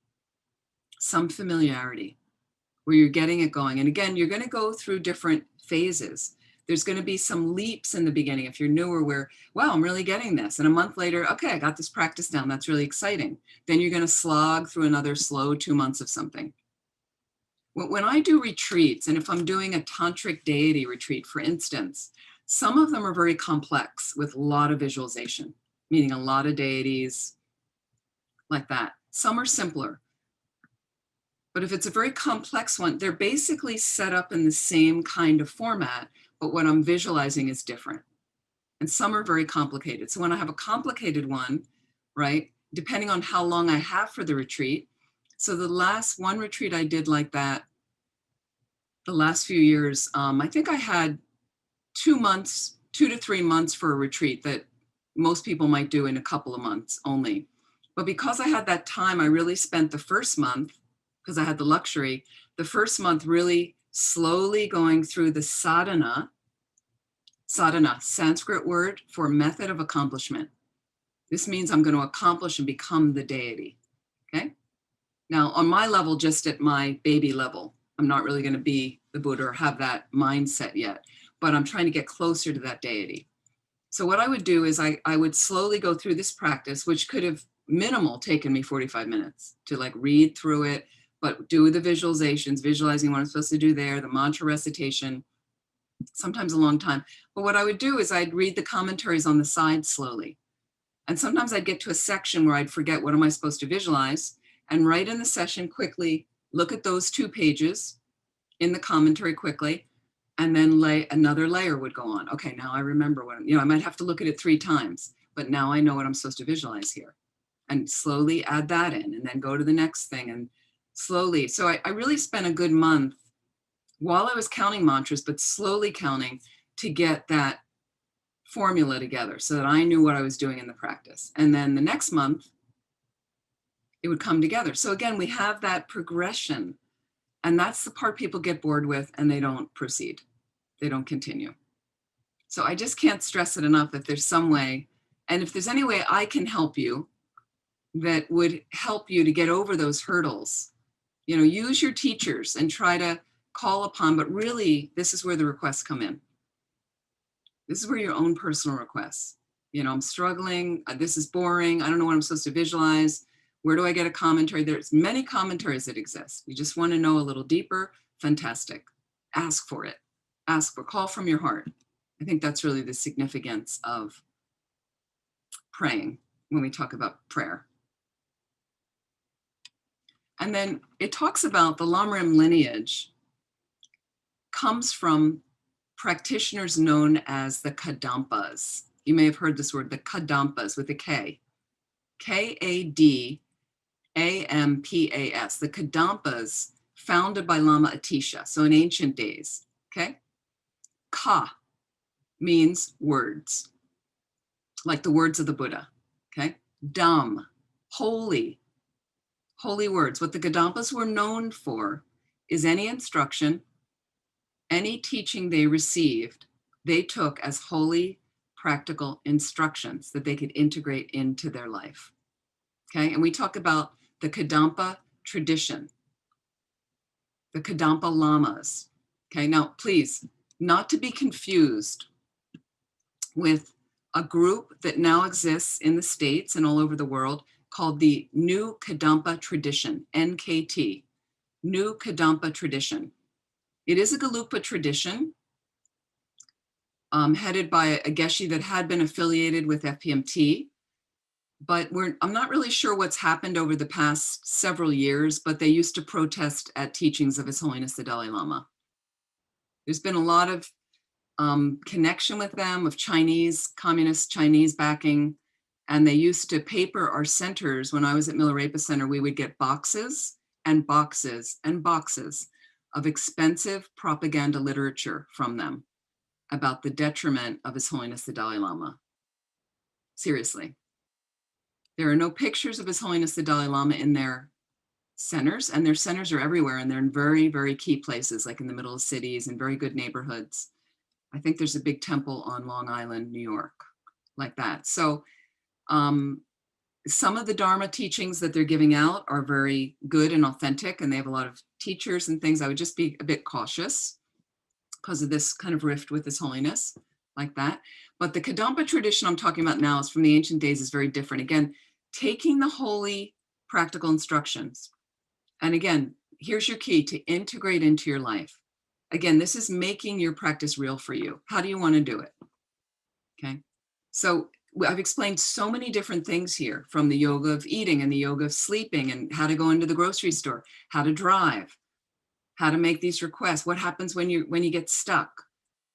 Some familiarity where you're getting it going. And again, you're going to go through different phases. There's going to be some leaps in the beginning if you're newer where, wow, I'm really getting this. And a month later, okay, I got this practice down. That's really exciting. Then you're going to slog through another slow 2 months of something. When I do retreats, and if I'm doing a tantric deity retreat, for instance, some of them are very complex with a lot of visualization, meaning a lot of deities like that. Some are simpler. But if it's a very complex one, they're basically set up in the same kind of format, but what I'm visualizing is different. And some are very complicated. So when I have a complicated one, right, depending on how long I have for the retreat, so the last one retreat I did like that, the last few years, I think I had 2 to 3 months for a retreat that most people might do in a couple of months only. But because I had that time, I really spent the first month, because I had the luxury, the first month really slowly going through the sadhana, Sanskrit word for method of accomplishment. This means I'm going to accomplish and become the deity, okay? Now, on my level, just at my baby level, I'm not really going to be the Buddha or have that mindset yet, but I'm trying to get closer to that deity. So what I would do is I would slowly go through this practice, which could have minimal taken me 45 minutes to like read through it, but do the visualizations, visualizing what I'm supposed to do there, the mantra recitation, sometimes a long time. But what I would do is I'd read the commentaries on the side slowly. And sometimes I'd get to a section where I'd forget what am I supposed to visualize, and right in the session quickly look at those 2 pages in the commentary quickly, and then another layer would go on. Okay, now I remember what, I might have to look at it 3 times, but now I know what I'm supposed to visualize here. And slowly add that in, and then go to the next thing, and slowly. So I really spent a good month while I was counting mantras, but slowly counting to get that formula together so that I knew what I was doing in the practice. And then the next month, it would come together. So again, we have that progression, and that's the part people get bored with and they don't proceed. They don't continue. So I just can't stress it enough that there's some way, and if there's any way I can help you that would help you to get over those hurdles, you know, use your teachers and try to call upon, but really this is where the requests come in. This is where your own personal requests, you know, I'm struggling, this is boring, I don't know what I'm supposed to visualize. Where do I get a commentary? There's many commentaries that exist. You just want to know a little deeper, fantastic. Ask for it. Ask for, call from your heart. I think that's really the significance of praying when we talk about prayer. And then it talks about the Lamrim lineage comes from practitioners known as the Kadampas. You may have heard this word, the Kadampas with a K. K-A-D-A-M-P-A-S, the Kadampas, founded by Lama Atisha, so in ancient days, okay? Ka means words, like the words of the Buddha, okay? Dham, holy words. What the Kadampas were known for is any instruction, any teaching they received, they took as holy, practical instructions that they could integrate into their life. Okay, and we talk about the Kadampa tradition, the Kadampa Lamas. Okay, now please, not to be confused with a group that now exists in the States and all over the world called the New Kadampa Tradition, NKT, New Kadampa Tradition. It is a Gelugpa tradition headed by a Geshe that had been affiliated with FPMT, but I'm not really sure what's happened over the past several years, but they used to protest at teachings of His Holiness the Dalai Lama. There's been a lot of connection with them, of Chinese, communist Chinese backing, and they used to paper our centers. When I was at Milarepa Center, we would get boxes and boxes and boxes of expensive propaganda literature from them about the detriment of His Holiness the Dalai Lama. Seriously. There are no pictures of His Holiness the Dalai Lama in their centers, and their centers are everywhere, and they're in very, very key places, like in the middle of cities and very good neighborhoods. I think there's a big temple on Long Island, New York, like that. So some of the Dharma teachings that they're giving out are very good and authentic, and they have a lot of teachers and things. I would just be a bit cautious because of this kind of rift with His Holiness, like that. But the Kadampa tradition I'm talking about now is from the ancient days, is very different. Again, taking the holy practical instructions. And again, here's your key to integrate into your life. Again, this is making your practice real for you. How do you want to do it? Okay. So I've explained so many different things here, from the yoga of eating and the yoga of sleeping and how to go into the grocery store, how to drive, how to make these requests, what happens when you get stuck.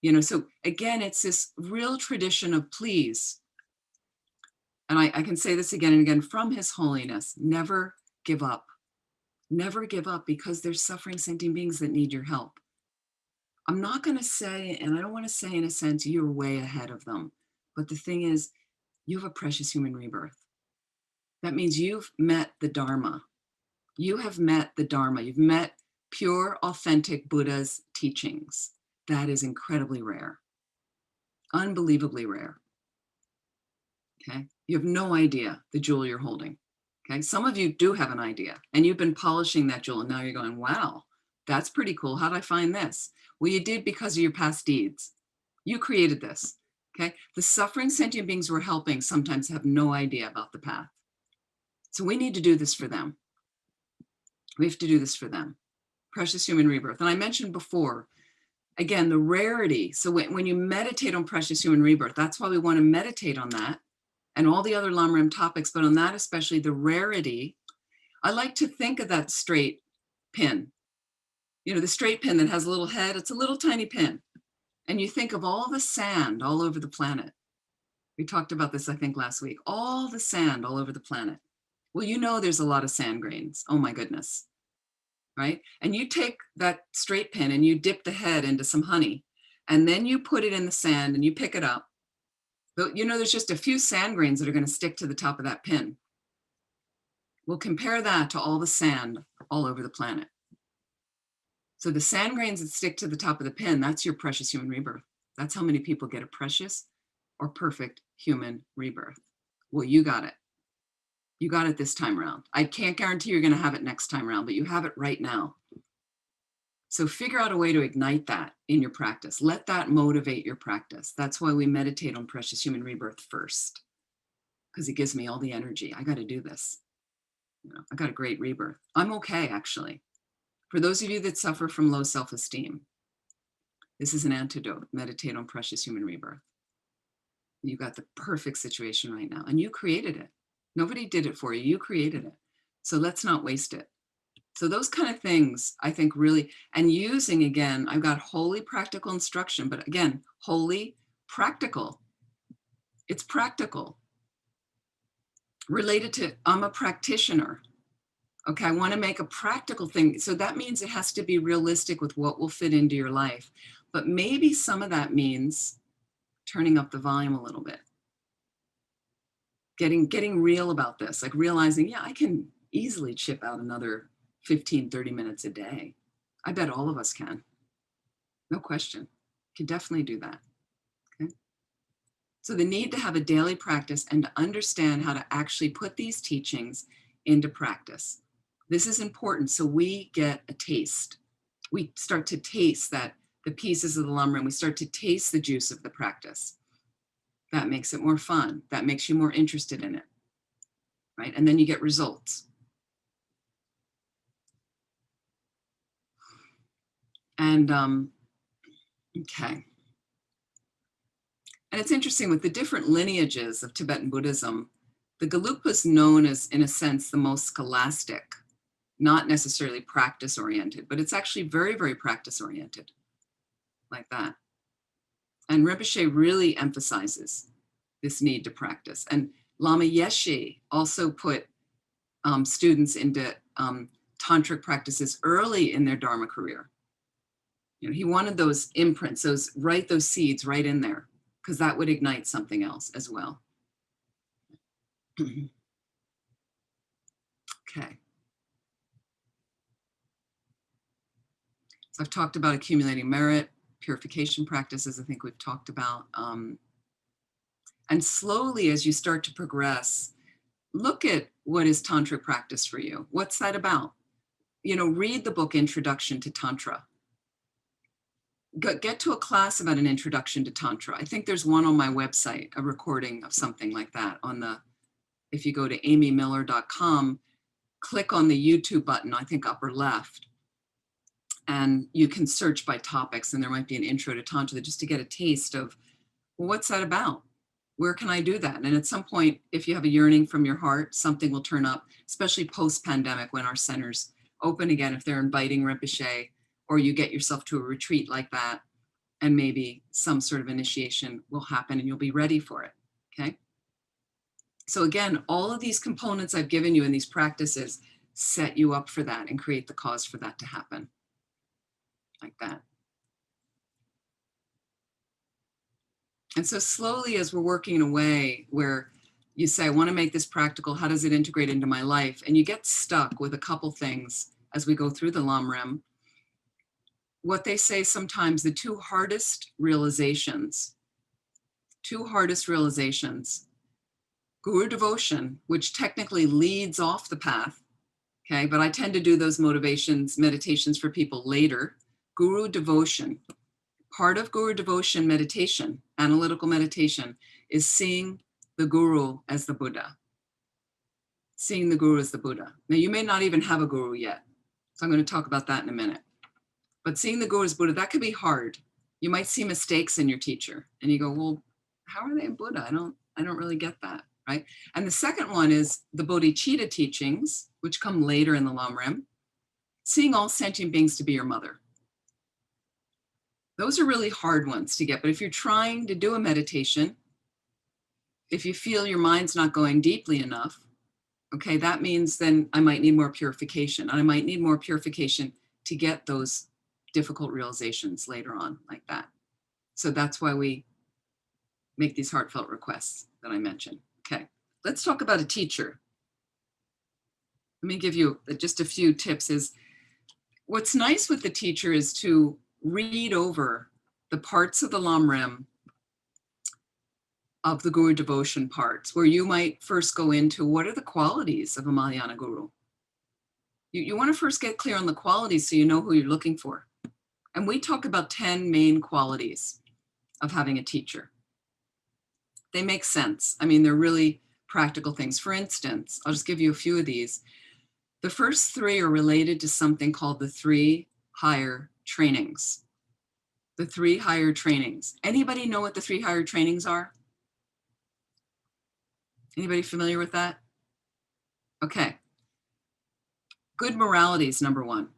You know, so again, it's this real tradition of please. And I can say this again and again, from His Holiness, never give up. Never give up, because there's suffering sentient beings that need your help. I'm not going to say, and I don't want to say in a sense, you're way ahead of them. But the thing is, you have a precious human rebirth. That means you've met the Dharma. You have met the Dharma. You've met pure, authentic Buddha's teachings. That is incredibly rare. Unbelievably rare. Okay? You have no idea the jewel you're holding. Okay? Some of you do have an idea, and you've been polishing that jewel, and now you're going, wow, that's pretty cool. How did I find this? Well, you did because of your past deeds. You created this. Okay? The suffering sentient beings we're helping sometimes have no idea about the path. So we need to do this for them. We have to do this for them. Precious human rebirth. And I mentioned before, again, the rarity. So when you meditate on precious human rebirth, that's why we want to meditate on that and all the other Lamrim topics, but on that especially, the rarity. I like to think of that straight pin. You know, the straight pin that has a little head, it's a little tiny pin. And you think of all the sand all over the planet. We talked about this, I think, last week. All the sand all over the planet. Well, you know there's a lot of sand grains. Oh my goodness. Right? And you take that straight pin and you dip the head into some honey, and then you put it in the sand and you pick it up. But you know, there's just a few sand grains that are going to stick to the top of that pin. We'll compare that to all the sand all over the planet. So the sand grains that stick to the top of the pin, that's your precious human rebirth. That's how many people get a precious or perfect human rebirth. Well, you got it. You got it this time around. I can't guarantee you're going to have it next time around, but you have it right now. So figure out a way to ignite that in your practice. Let that motivate your practice. That's why we meditate on precious human rebirth first, because it gives me all the energy. I got to do this. You know, I got a great rebirth. I'm okay, actually. For those of you that suffer from low self-esteem, this is an antidote. Meditate on precious human rebirth. You got the perfect situation right now, and you created it. Nobody did it for you. You created it. So let's not waste it. So those kind of things, I think really, and using, again, I've got wholly practical instruction, but again, wholly practical. It's practical. Related to, I'm a practitioner. Okay, I want to make a practical thing. So that means it has to be realistic with what will fit into your life. But maybe some of that means turning up the volume a little bit. Getting real about this, like realizing, yeah, I can easily chip out another 15, 30 minutes a day. I bet all of us can. No question. Can definitely do that. Okay. So the need to have a daily practice and to understand how to actually put these teachings into practice. This is important so we get a taste. We start to taste that the pieces of the lumber, and we start to taste the juice of the practice. That makes it more fun. That makes you more interested in it, right? And then you get results. And okay. And it's interesting with the different lineages of Tibetan Buddhism, the Gelugpa is known as, in a sense, the most scholastic, not necessarily practice-oriented, but it's actually very, very practice-oriented, like that. And Rinpoche really emphasizes this need to practice. And Lama Yeshe also put students into tantric practices early in their Dharma career. You know, he wanted those imprints, those seeds right in there, because that would ignite something else as well. Okay. So I've talked about accumulating merit, purification practices, I think we've talked about. And slowly, as you start to progress, look at what is tantric practice for you. What's that about? You know, read the book Introduction to Tantra. Get to a class about an introduction to Tantra. I think there's one on my website, a recording of something like that on the, if you go to amymiller.com, click on the YouTube button, I think upper left, and you can search by topics, and there might be an intro to Tantra just to get a taste of, well, what's that about? Where can I do that? And at some point, if you have a yearning from your heart, something will turn up, especially post-pandemic when our centers open again, if they're inviting Rinpoche, or you get yourself to a retreat like that, and maybe some sort of initiation will happen and you'll be ready for it, okay? So again, all of these components I've given you in these practices set you up for that and create the cause for that to happen, like that. And so slowly, as we're working in a way where you say, I want to make this practical, how does it integrate into my life? And you get stuck with a couple things as we go through the Lamrim. What they say sometimes, the two hardest realizations, Guru devotion, which technically leads off the path, okay, but I tend to do those meditations for people later. Guru devotion, part of Guru devotion meditation, analytical meditation, is seeing the Guru as the Buddha. Seeing the Guru as the Buddha. Now, you may not even have a Guru yet, so I'm going to talk about that in a minute. But seeing the Guru as Buddha, that could be hard. You might see mistakes in your teacher, and you go, well, how are they a Buddha? I don't really get that, right? And the second one is the Bodhicitta teachings, which come later in the Lamrim, seeing all sentient beings to be your mother. Those are really hard ones to get, but if you're trying to do a meditation, if you feel your mind's not going deeply enough, okay, that means then I might need more purification. And I might need more purification to get those difficult realizations later on, like that. So that's why we make these heartfelt requests that I mentioned. Okay, let's talk about a teacher. Let me give you just a few tips. Is what's nice with the teacher is to read over the parts of the Lamrim of the Guru devotion parts, where you might first go into what are the qualities of a Mahayana Guru. You want to first get clear on the qualities so you know who you're looking for. And we talk about 10 main qualities of having a teacher. They make sense. I mean, they're really practical things. For instance, I'll just give you a few of these. The first 3 are related to something called the 3 higher trainings. The 3 higher trainings. Anybody know what the 3 higher trainings are? Anybody familiar with that? Okay. Good morality is number 1.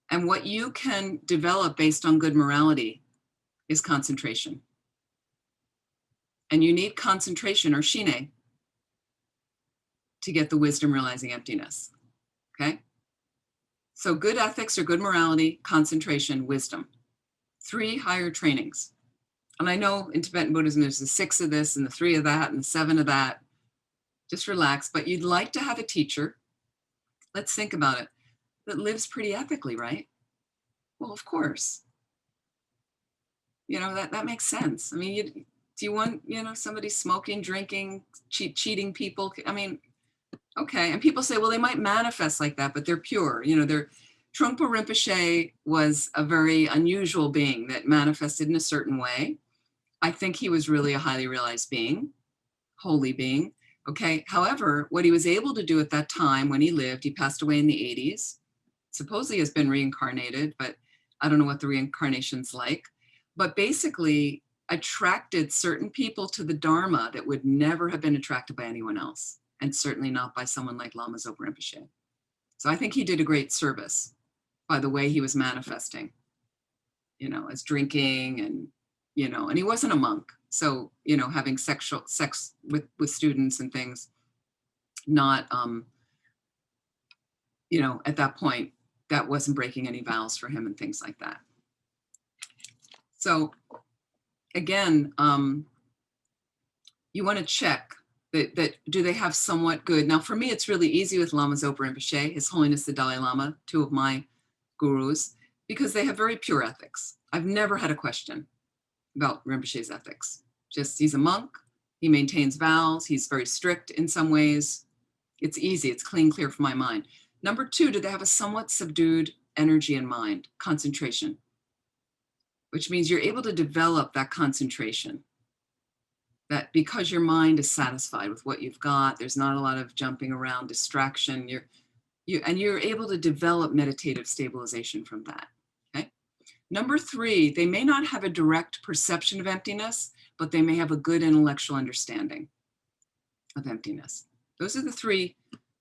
And what you can develop based on good morality is concentration. And you need concentration, or shine, to get the wisdom realizing emptiness. Okay? So good ethics or good morality, concentration, wisdom. 3 higher trainings. And I know in Tibetan Buddhism, there's the 6 of this and the 3 of that and the 7 of that. Just relax, but you'd like to have a teacher, let's think about it, that lives pretty ethically, right? Well, of course. You know, that makes sense. I mean, do you want, you know, somebody smoking, drinking, cheating people? I mean, okay. And people say, well, they might manifest like that, but they're pure. You know, Trungpa Rinpoche was a very unusual being that manifested in a certain way. I think he was really a highly realized being, holy being. Okay. However, what he was able to do at that time when he lived, he passed away in the 80s, supposedly has been reincarnated, but I don't know what the reincarnation's like, but basically attracted certain people to the Dharma that would never have been attracted by anyone else, and certainly not by someone like Lama Zopa Rinpoche. So I think he did a great service by the way he was manifesting, you know, as drinking and, you know, and he wasn't a monk. So, you know, having sex with students and things, not, you know, at that point, that wasn't breaking any vows for him and things like that. So again, you want to check that do they have somewhat good. Now for me, it's really easy with Lama Zopa Rinpoche, His Holiness the Dalai Lama, 2 of my gurus, because they have very pure ethics. I've never had a question about Rinpoche's ethics. Just he's a monk, he maintains vows, he's very strict in some ways. It's easy, it's clean, clear for my mind. Number 2, do they have a somewhat subdued energy and mind, concentration, which means you're able to develop that concentration, that because your mind is satisfied with what you've got, there's not a lot of jumping around, distraction, you're able to develop meditative stabilization from that, okay? Number 3, they may not have a direct perception of emptiness, but they may have a good intellectual understanding of emptiness. Those are the 3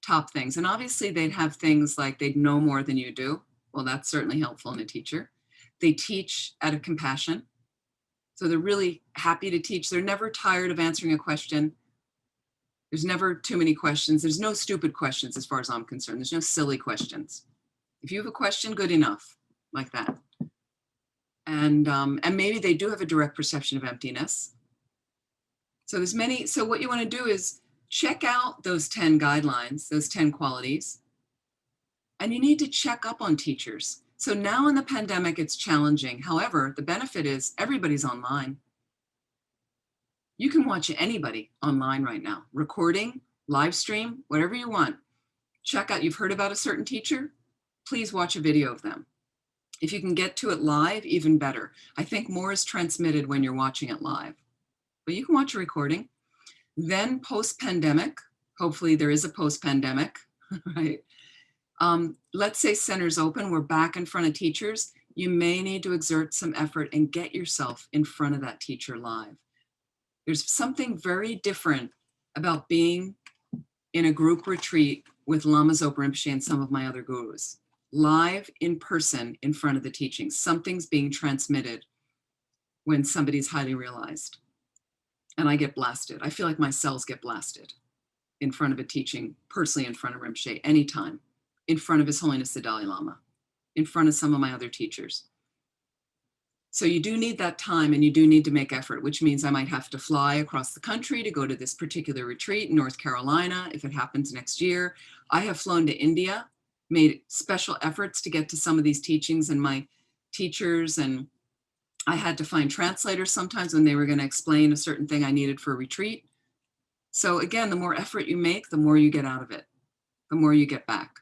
top things. And obviously they'd have things like they'd know more than you do. Well, that's certainly helpful in a teacher. They teach out of compassion. So they're really happy to teach. They're never tired of answering a question. There's never too many questions. There's no stupid questions as far as I'm concerned. There's no silly questions. If you have a question, good enough, like that. And maybe they do have a direct perception of emptiness. So there's many, so what you want to do is check out those 10 guidelines, those 10 qualities, and you need to check up on teachers. So now in the pandemic, it's challenging. However, the benefit is everybody's online. You can watch anybody online right now, recording, live stream, whatever you want. Check out, you've heard about a certain teacher, please watch a video of them. If you can get to it live, even better. I think more is transmitted when you're watching it live, but you can watch a recording. Then post-pandemic, hopefully there is a post-pandemic, right? Let's say center's open, we're back in front of teachers. You may need to exert some effort and get yourself in front of that teacher live. There's something very different about being in a group retreat with Lama Zopa Rinpoche and some of my other gurus. Live in person in front of the teaching. Something's being transmitted when somebody's highly realized. And I get blasted. I feel like my cells get blasted in front of a teaching, personally in front of Rinpoche, anytime, in front of His Holiness the Dalai Lama, in front of some of my other teachers. So you do need that time and you do need to make effort, which means I might have to fly across the country to go to this particular retreat in North Carolina if it happens next year. I have flown to India, made special efforts to get to some of these teachings, and my teachers and I had to find translators sometimes when they were going to explain a certain thing I needed for a retreat. So again, the more effort you make, the more you get out of it, the more you get back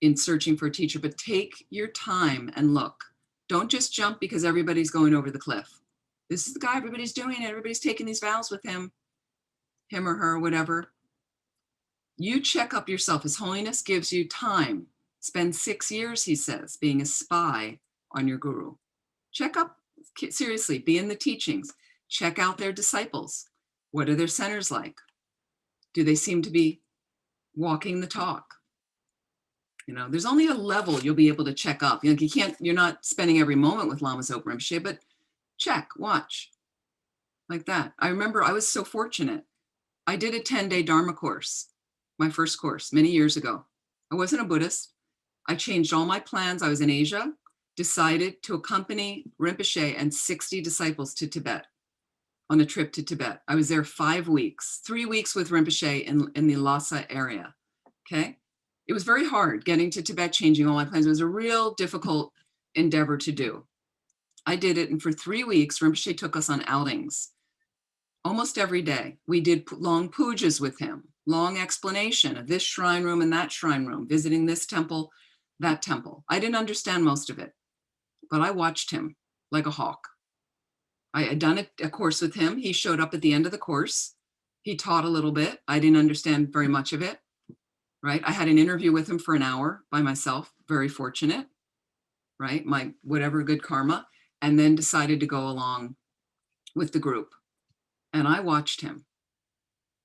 in searching for a teacher. But take your time and look. Don't just jump because everybody's going over the cliff. This is the guy everybody's doing it. Everybody's taking these vows with him or her, whatever. You check up yourself. His Holiness gives you time. Spend 6 years, he says, being a spy on your guru. Check up, seriously, be in the teachings. Check out their disciples. What are their centers like? Do they seem to be walking the talk? You know, there's only a level you'll be able to check up. You know, you're not spending every moment with Lama Zopa Rinpoche, but check, watch, like that. I remember I was so fortunate. I did a 10-day Dharma course, my first course many years ago. I wasn't a Buddhist. I changed all my plans. I was in Asia, decided to accompany Rinpoche and 60 disciples to Tibet on a trip to Tibet. I was there 5 weeks, 3 weeks with Rinpoche in the Lhasa area, okay? It was very hard getting to Tibet, changing all my plans. It was a real difficult endeavor to do. I did it, and for 3 weeks, Rinpoche took us on outings almost every day. We did long pujas with him, long explanation of this shrine room and that shrine room, visiting this temple, that temple. I didn't understand most of it, but I watched him like a hawk. I had done a course with him. He showed up at the end of the course. He taught a little bit. I didn't understand very much of it, right? I had an interview with him for an hour by myself, very fortunate, right? My whatever good karma, and then decided to go along with the group. And I watched him,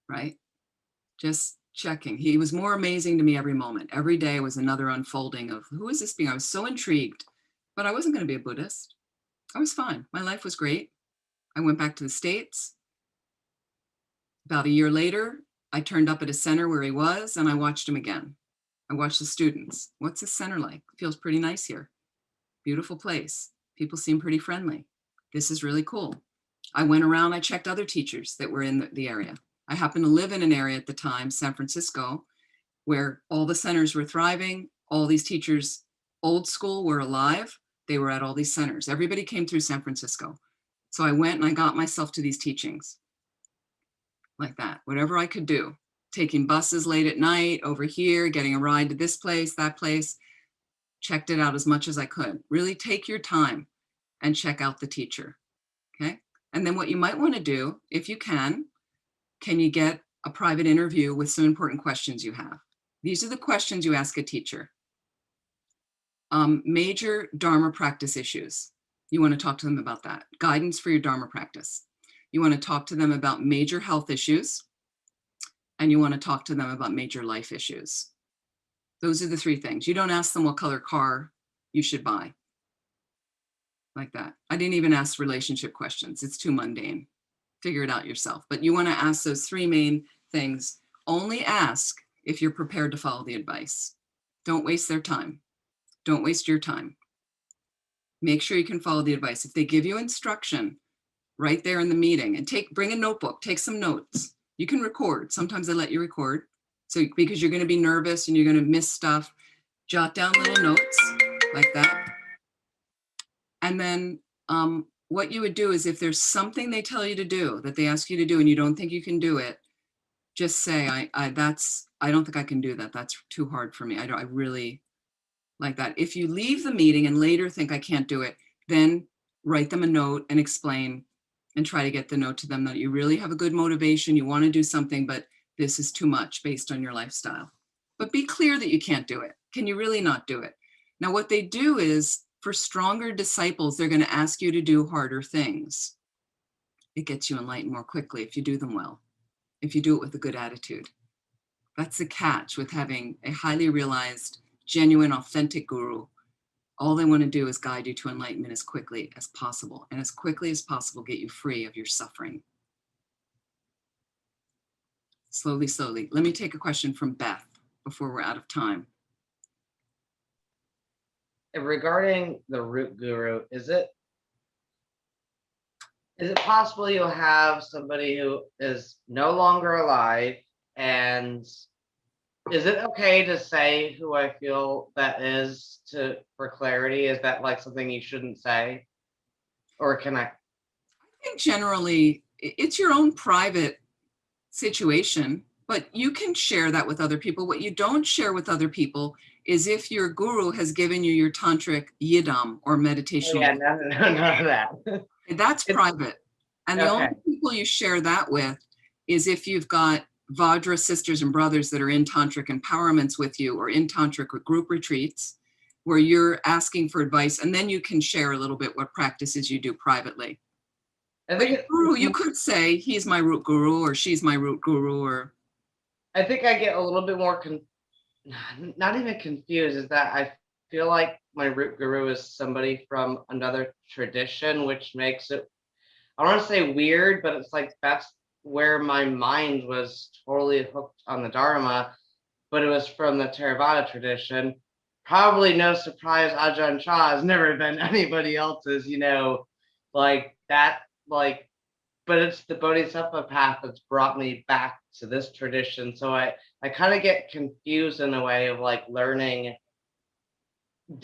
right? Just checking. He was more amazing to me every moment. Every day was another unfolding of who is this being? I was so intrigued, but I wasn't going to be a Buddhist. I was fine. My life was great. I went back to the States. About a year later, I turned up at a center where he was, and I watched him again. I watched the students. What's this center like? It feels pretty nice here. Beautiful place. People seem pretty friendly. This is really cool. I went around, I checked other teachers that were in the area. I happened to live in an area at the time, San Francisco, where all the centers were thriving. All these teachers, old school, were alive. They were at all these centers. Everybody came through San Francisco. So I went and I got myself to these teachings like that, whatever I could do, taking buses late at night over here, getting a ride to this place, that place, checked it out as much as I could. Really take your time and check out the teacher, okay? And then what you might want to do, if you can you get a private interview with some important questions you have? These are the questions you ask a teacher. Major Dharma practice issues. You want to talk to them about that. Guidance for your Dharma practice. You want to talk to them about major health issues, and you want to talk to them about major life issues. Those are the 3 things. You don't ask them what color car you should buy. Like that. I didn't even ask relationship questions. It's too mundane. Figure it out yourself. But you want to ask those 3 main things. Only ask if you're prepared to follow the advice. Don't waste their time. Don't waste your time. Make sure you can follow the advice. If they give you instruction right there in the meeting, and bring a notebook, take some notes. You can record. Sometimes they let you record. So because you're going to be nervous and you're going to miss stuff, jot down little notes like that. And then what you would do is, if there's something they tell you to do, that they ask you to do, and you don't think you can do it, just say, I don't think I can do that. That's too hard for me. I really like that. If you leave the meeting and later think I can't do it, then write them a note and explain and try to get the note to them that you really have a good motivation. You want to do something, but this is too much based on your lifestyle. But be clear that you can't do it. Can you really not do it? Now, what they do is, for stronger disciples, they're going to ask you to do harder things. It gets you enlightened more quickly if you do them well, if you do it with a good attitude. That's the catch with having a highly realized, genuine, authentic guru. All they want to do is guide you to enlightenment as quickly as possible, and as quickly as possible get you free of your suffering. Slowly, slowly. Let me take a question from Beth before we're out of time. Regarding the root guru, is it possible you'll have somebody who is no longer alive, and is it okay to say who I feel that is for clarity? Is that like something you shouldn't say? or can I? I think generally it's your own private situation, but you can share that with other people. What you don't share with other people is if your guru has given you your tantric yidam or Oh, meditation. yeah, no, none of that. That's It's- private. And the only Okay. people you share that with is if you've got Vajra sisters and brothers that are in tantric empowerments with you or in tantric group retreats where you're asking for advice, and then you can share a little bit what practices you do privately. I But think your it- guru, you could say he's my root guru or she's my root guru, or I think I get a little bit more not even confused, is that I feel like my root guru is somebody from another tradition, which makes it, I don't want to say weird, but it's like that's where my mind was totally hooked on the Dharma, but it was from the Theravada tradition. Probably no surprise, Ajahn Chah has never been anybody else's, like that, like, but it's the Bodhisattva path that's brought me back to this tradition. So I kind of get confused in a way of like learning.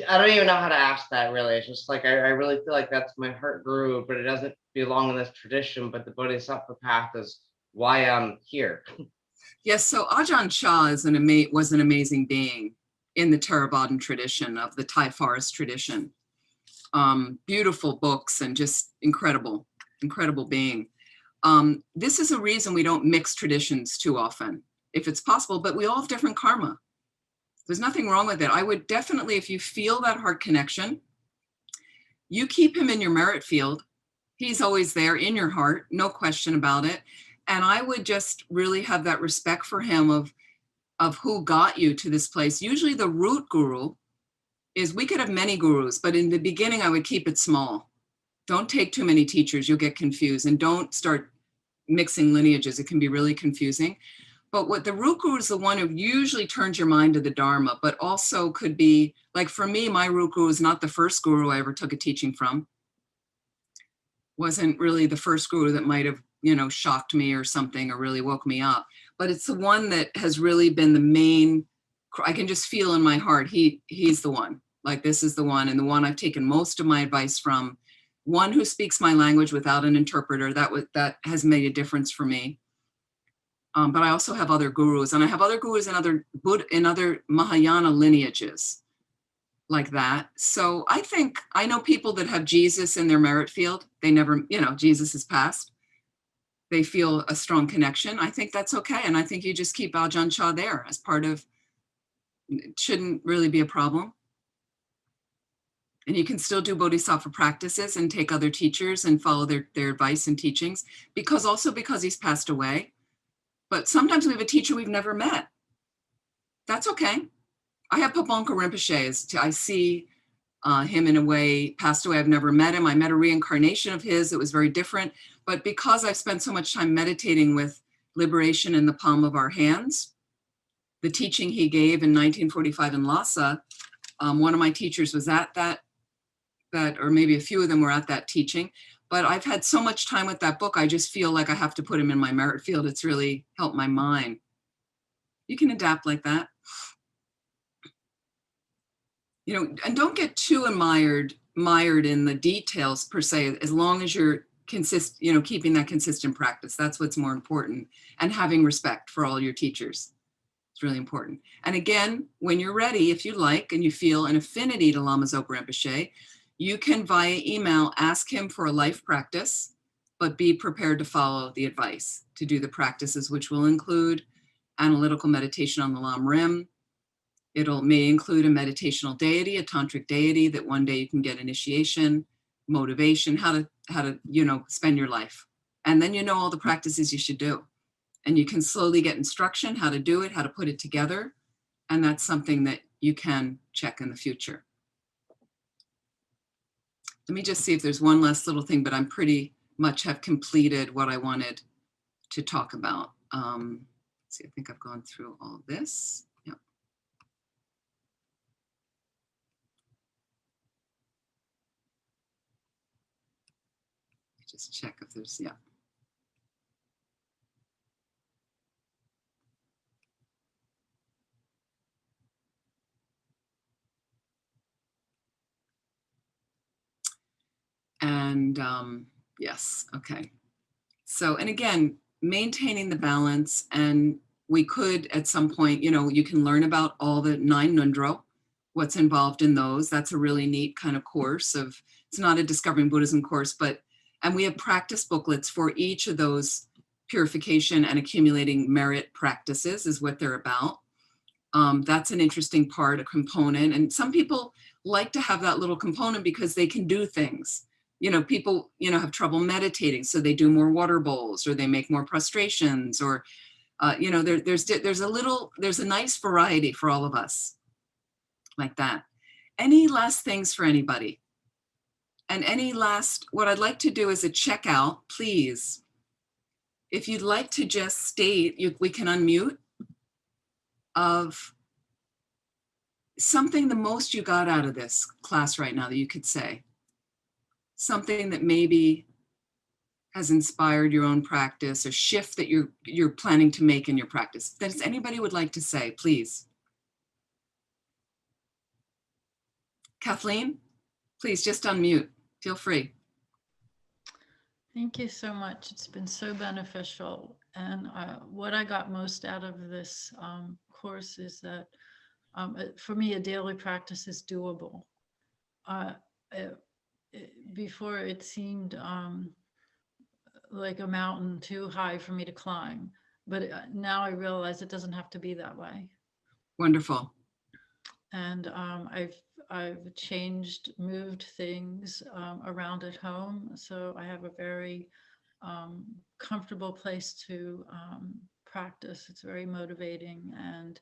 I don't even know how to ask that really. It's just like I really feel like that's my heart guru, but it doesn't belong in this tradition. But the Bodhisattva path is why I'm here. yes. So Ajahn Chah was an amazing being in the Theravadan tradition of the Thai forest tradition. Beautiful books and just incredible being. This is a reason we don't mix traditions too often, if it's possible, but we all have different karma. There's nothing wrong with it. I would definitely, if you feel that heart connection, you keep him in your merit field. He's always there in your heart, no question about it. And I would just really have that respect for him of who got you to this place. Usually the root guru is, we could have many gurus, but in the beginning I would keep it small. Don't take too many teachers, you'll get confused, and don't start mixing lineages. It can be really confusing. But what the root guru is the one who usually turns your mind to the Dharma, but also could be, like for me, my root guru is not the first guru I ever took a teaching from. Wasn't really the first guru that might have, shocked me or something or really woke me up. But it's the one that has really been the main, I can just feel in my heart, he's the one. Like this is the one, and the one I've taken most of my advice from. One who speaks my language without an interpreter, that has made a difference for me. But I also have other gurus, and I have other gurus in other Mahayana lineages like that. So I know people that have Jesus in their merit field. They never, Jesus is passed. They feel a strong connection. I think that's okay. And I think you just keep Ajahn Chah there as part of, it shouldn't really be a problem. And you can still do bodhisattva practices and take other teachers and follow their advice and teachings, because he's passed away. But sometimes we have a teacher we've never met. That's okay. I have Paponka Rinpoche. I see him in a way, passed away. I've never met him. I met a reincarnation of his. It was very different. But because I've spent so much time meditating with liberation in the palm of our hands, the teaching he gave in 1945 in Lhasa, one of my teachers was at that, or maybe a few of them were at that teaching. But I've had so much time with that book, I just feel like I have to put him in my merit field. It's really helped my mind. You can adapt like that. And don't get too mired in the details per se, as long as you're keeping that consistent practice. That's what's more important. And having respect for all your teachers. It's really important. And again, when you're ready, if you like, and you feel an affinity to Lama Zopa Rinpoche, you can via email ask him for a life practice, but be prepared to follow the advice to do the practices, which will include analytical meditation on the Lam Rim. May include a meditational deity, a tantric deity that one day you can get initiation, motivation, how to spend your life. And then all the practices you should do. And you can slowly get instruction, how to do it, how to put it together. And that's something that you can check in the future. Let me just see if there's one last little thing, but I'm pretty much have completed what I wanted to talk about. Let's see, I think I've gone through all this. Yep. Just check if there's, yeah. And And yes, okay. So, and again, maintaining the balance, and we could at some point, you know, you can learn about all the 9 Nundro, what's involved in those. That's a really neat kind of course of, it's not a Discovering Buddhism course, but, and we have practice booklets for each of those purification and accumulating merit practices is what they're about. That's an interesting part, a component. And some people like to have that little component because they can do things. You know, people, you know, have trouble meditating, so they do more water bowls, or they make more prostrations, or, you know, there's a nice variety for all of us like that. Any last things for anybody? And any last, what I'd like to do is a checkout, please. If you'd like to just state, we can unmute, of something the most you got out of this class right now that you could say. Something that maybe has inspired your own practice, or shift that you're planning to make in your practice. Does anybody would like to say, please? Kathleen, please just unmute. Feel free. Thank you so much. It's been so beneficial. And what I got most out of this course is that for me, a daily practice is doable. Before it seemed like a mountain too high for me to climb, but now I realize it doesn't have to be that way. Wonderful. And I've moved things around at home, so I have a very comfortable place to practice. It's very motivating, and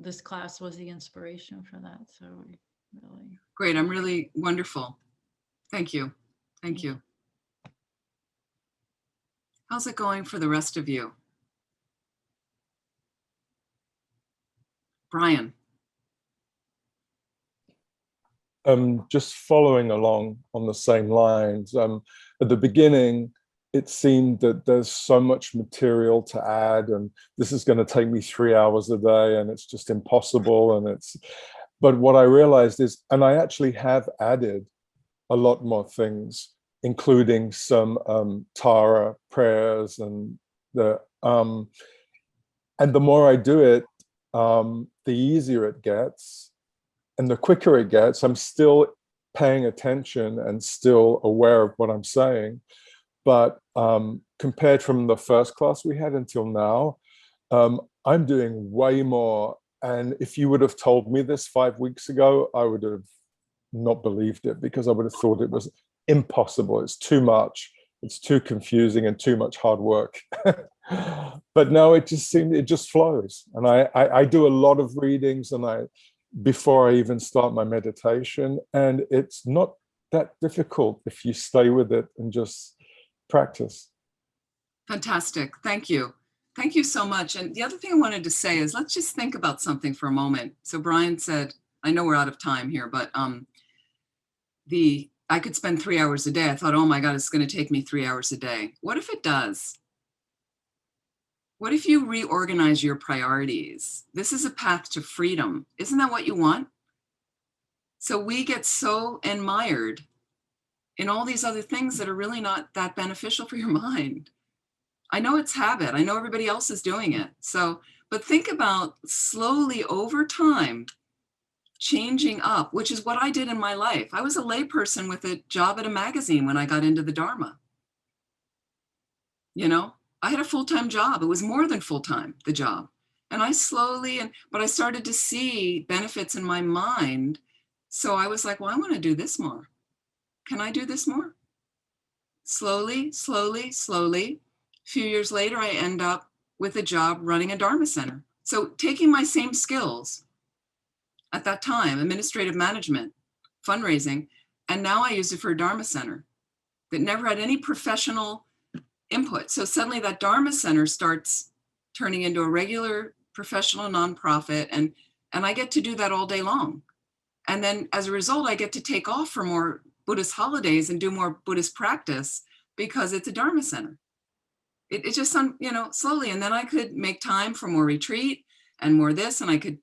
this class was the inspiration for that. So really great. I'm really wonderful. Thank you. Thank you. How's it going for the rest of you? Brian. Just following along on the same lines. At the beginning, it seemed that there's so much material to add, and this is going to take me 3 hours a day, and it's just impossible. But what I realized is, and I actually have added a lot more things, including some Tara prayers, and the more I do it, the easier it gets. And the quicker it gets, I'm still paying attention and still aware of what I'm saying. But compared from the first class we had until now, I'm doing way more. And if you would have told me this 5 weeks ago, I would have not believed it, because I would have thought it was impossible. It's too much. It's too confusing and too much hard work. But now it just flows. And I do a lot of readings, and before I even start my meditation, and it's not that difficult if you stay with it and just practice. Fantastic. Thank you. Thank you so much. And the other thing I wanted to say is, let's just think about something for a moment. So Brian said, I know we're out of time here, but I could spend 3 hours a day. I thought, oh my God, it's going to take me 3 hours a day. What if it does? What if you reorganize your priorities? This is a path to freedom. Isn't that what you want? So we get so mired in all these other things that are really not that beneficial for your mind. I know it's habit. I know everybody else is doing it. So, but think about slowly over time, changing up, which is what I did in my life. I was a layperson with a job at a magazine when I got into the Dharma. You know, I had a full-time job. It was more than full-time, the job. And I slowly, but I started to see benefits in my mind. So I was like, well, I want to do this more. Can I do this more? Slowly, slowly, slowly. A few years later, I end up with a job running a Dharma center. So taking my same skills at that time, administrative management, fundraising, and now I use it for a Dharma center that never had any professional input. So suddenly that Dharma center starts turning into a regular professional nonprofit, and I get to do that all day long. And then as a result, I get to take off for more Buddhist holidays and do more Buddhist practice because it's a Dharma center. It just, you know, slowly. And then I could make time for more retreat and more this, and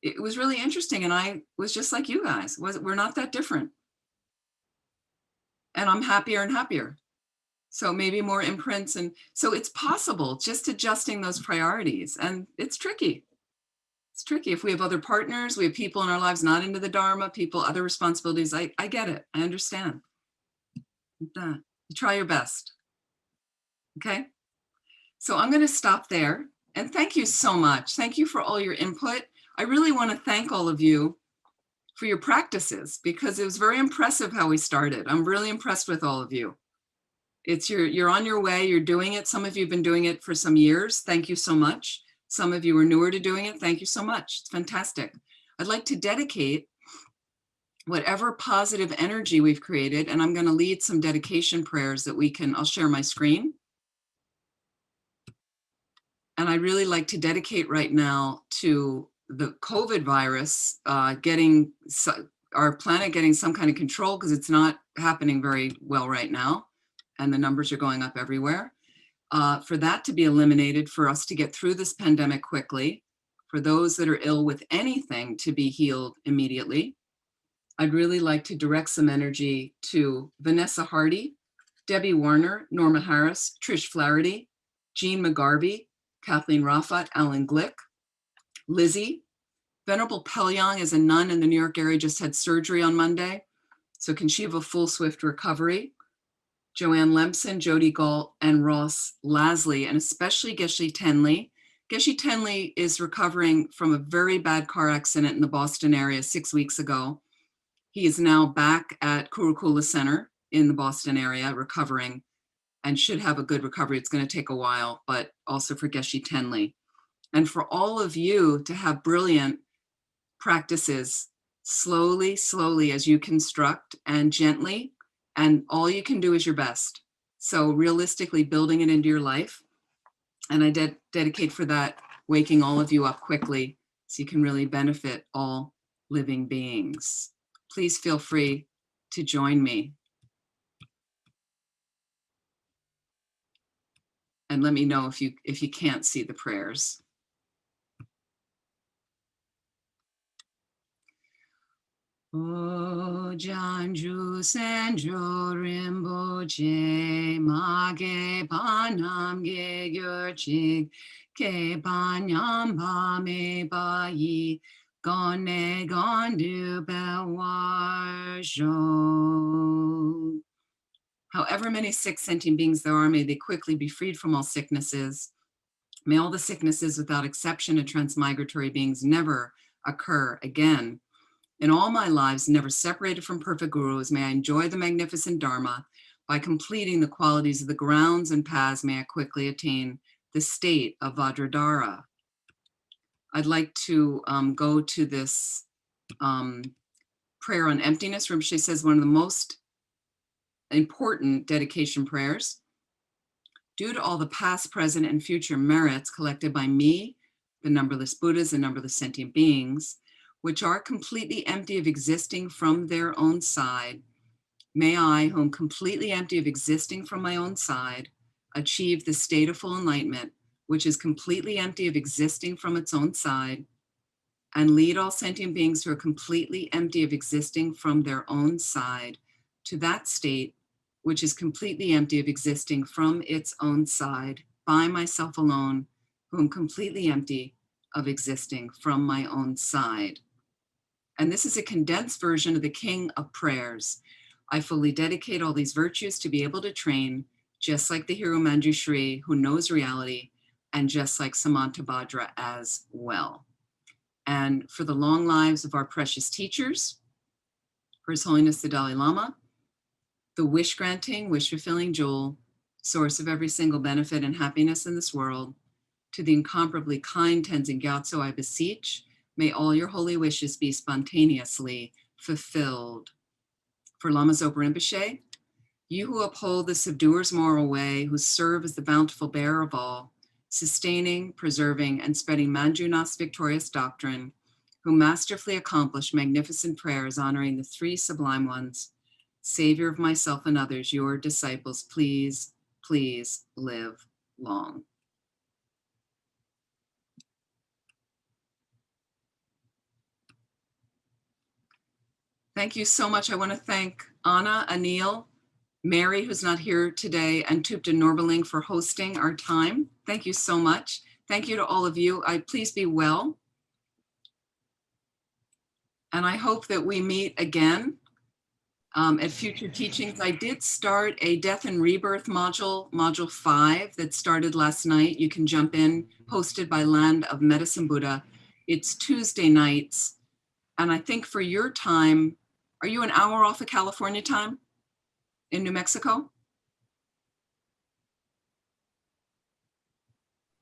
it was really interesting. And I was just like you guys, we're not that different. and I'm happier and happier. So maybe more imprints. And so it's possible, just adjusting those priorities. And it's tricky. It's tricky. If we have other partners, we have people in our lives not into the Dharma, people, other responsibilities. I get it. I understand. You try your best. Okay. So I'm going to stop there. And thank you so much. Thank you for all your input. I really want to thank all of you for your practices, because it was very impressive how we started. I'm really impressed with all of you. You're on your way, you're doing it. Some of you have been doing it for some years. Thank you so much. Some of you are newer to doing it. Thank you so much. It's fantastic. I'd like to dedicate whatever positive energy we've created, and I'm going to lead some dedication prayers that I'll share my screen. And I'd really like to dedicate right now to the COVID virus, our planet getting some kind of control, because it's not happening very well right now. And the numbers are going up everywhere. For that to be eliminated, for us to get through this pandemic quickly, for those that are ill with anything to be healed immediately. I'd really like to direct some energy to Vanessa Hardy, Debbie Warner, Norma Harris, Trish Flaherty, Jean McGarvey, Kathleen Raffat, Alan Glick, Lizzie. Venerable Pelyang is a nun in the New York area, just had surgery on Monday. So can she have a full, swift recovery? Joanne Lemson, Jody Galt, and Ross Lasley, and especially Geshe Tenley. Geshe Tenley is recovering from a very bad car accident in the Boston area 6 weeks ago. He is now back at Kurukula Center in the Boston area, recovering, and should have a good recovery. It's going to take a while, but also for Geshe Tenley. And for all of you to have brilliant practices, slowly, slowly as you construct, and gently, and all you can do is your best. So realistically building it into your life. And I dedicate for that, waking all of you up quickly so you can really benefit all living beings. Please feel free to join me. And let me know if you can't see the prayers. O Janju Senjo Rinpoche Mage Panam Ge Gyurchig Ke Panyam Pame Bayi Gone Gondu Bewarsho. However many sick sentient beings there are, may they quickly be freed from all sicknesses. May all the sicknesses without exception of transmigratory beings never occur again. In all my lives, never separated from perfect gurus, may I enjoy the magnificent Dharma. By completing the qualities of the grounds and paths, may I quickly attain the state of Vajradhara. I'd like to go to this prayer on emptiness. Rinpoche says one of the most important dedication prayers. Due to all the past, present, and future merits collected by me, the numberless Buddhas and numberless sentient beings, which are completely empty of existing from their own side, may I, who am completely empty of existing from my own side, achieve the state of full enlightenment, which is completely empty of existing from its own side, and lead all sentient beings who are completely empty of existing from their own side to that state, which is completely empty of existing from its own side, by myself alone, who am completely empty of existing from my own side. And this is a condensed version of the King of Prayers. I fully dedicate all these virtues to be able to train, just like the hero Manjushri, who knows reality, and just like Samantabhadra as well. And for the long lives of our precious teachers, for His Holiness the Dalai Lama, the wish-granting, wish-fulfilling jewel, source of every single benefit and happiness in this world, to the incomparably kind Tenzin Gyatso, I beseech, may all your holy wishes be spontaneously fulfilled. For Lama Zopa Rinpoche, you who uphold the subduer's moral way, who serve as the bountiful bearer of all, sustaining, preserving, and spreading Manjunath's victorious doctrine, who masterfully accomplish magnificent prayers honoring the three sublime ones, Savior of myself and others, your disciples, please, please live long. Thank you so much. I want to thank Anna, Anil, Mary, who's not here today, and Tupta Norbaling for hosting our time. Thank you so much. Thank you to all of you. Please be well. And I hope that we meet again at future teachings. I did start a Death and Rebirth module, module 5, that started last night. You can jump in, hosted by Land of Medicine Buddha. It's Tuesday nights. And I think for your time, are you an hour off of California time in New Mexico?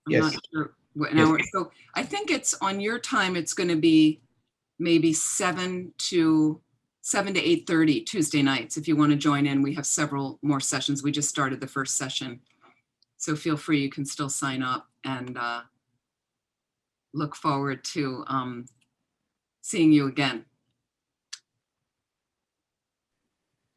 I'm Yes. not sure what Yes. hour. So I think it's on your time, it's going to be maybe 7 to 8:30 Tuesday nights. If you want to join in, we have several more sessions. We just started the first session. So feel free, you can still sign up, and look forward to seeing you again.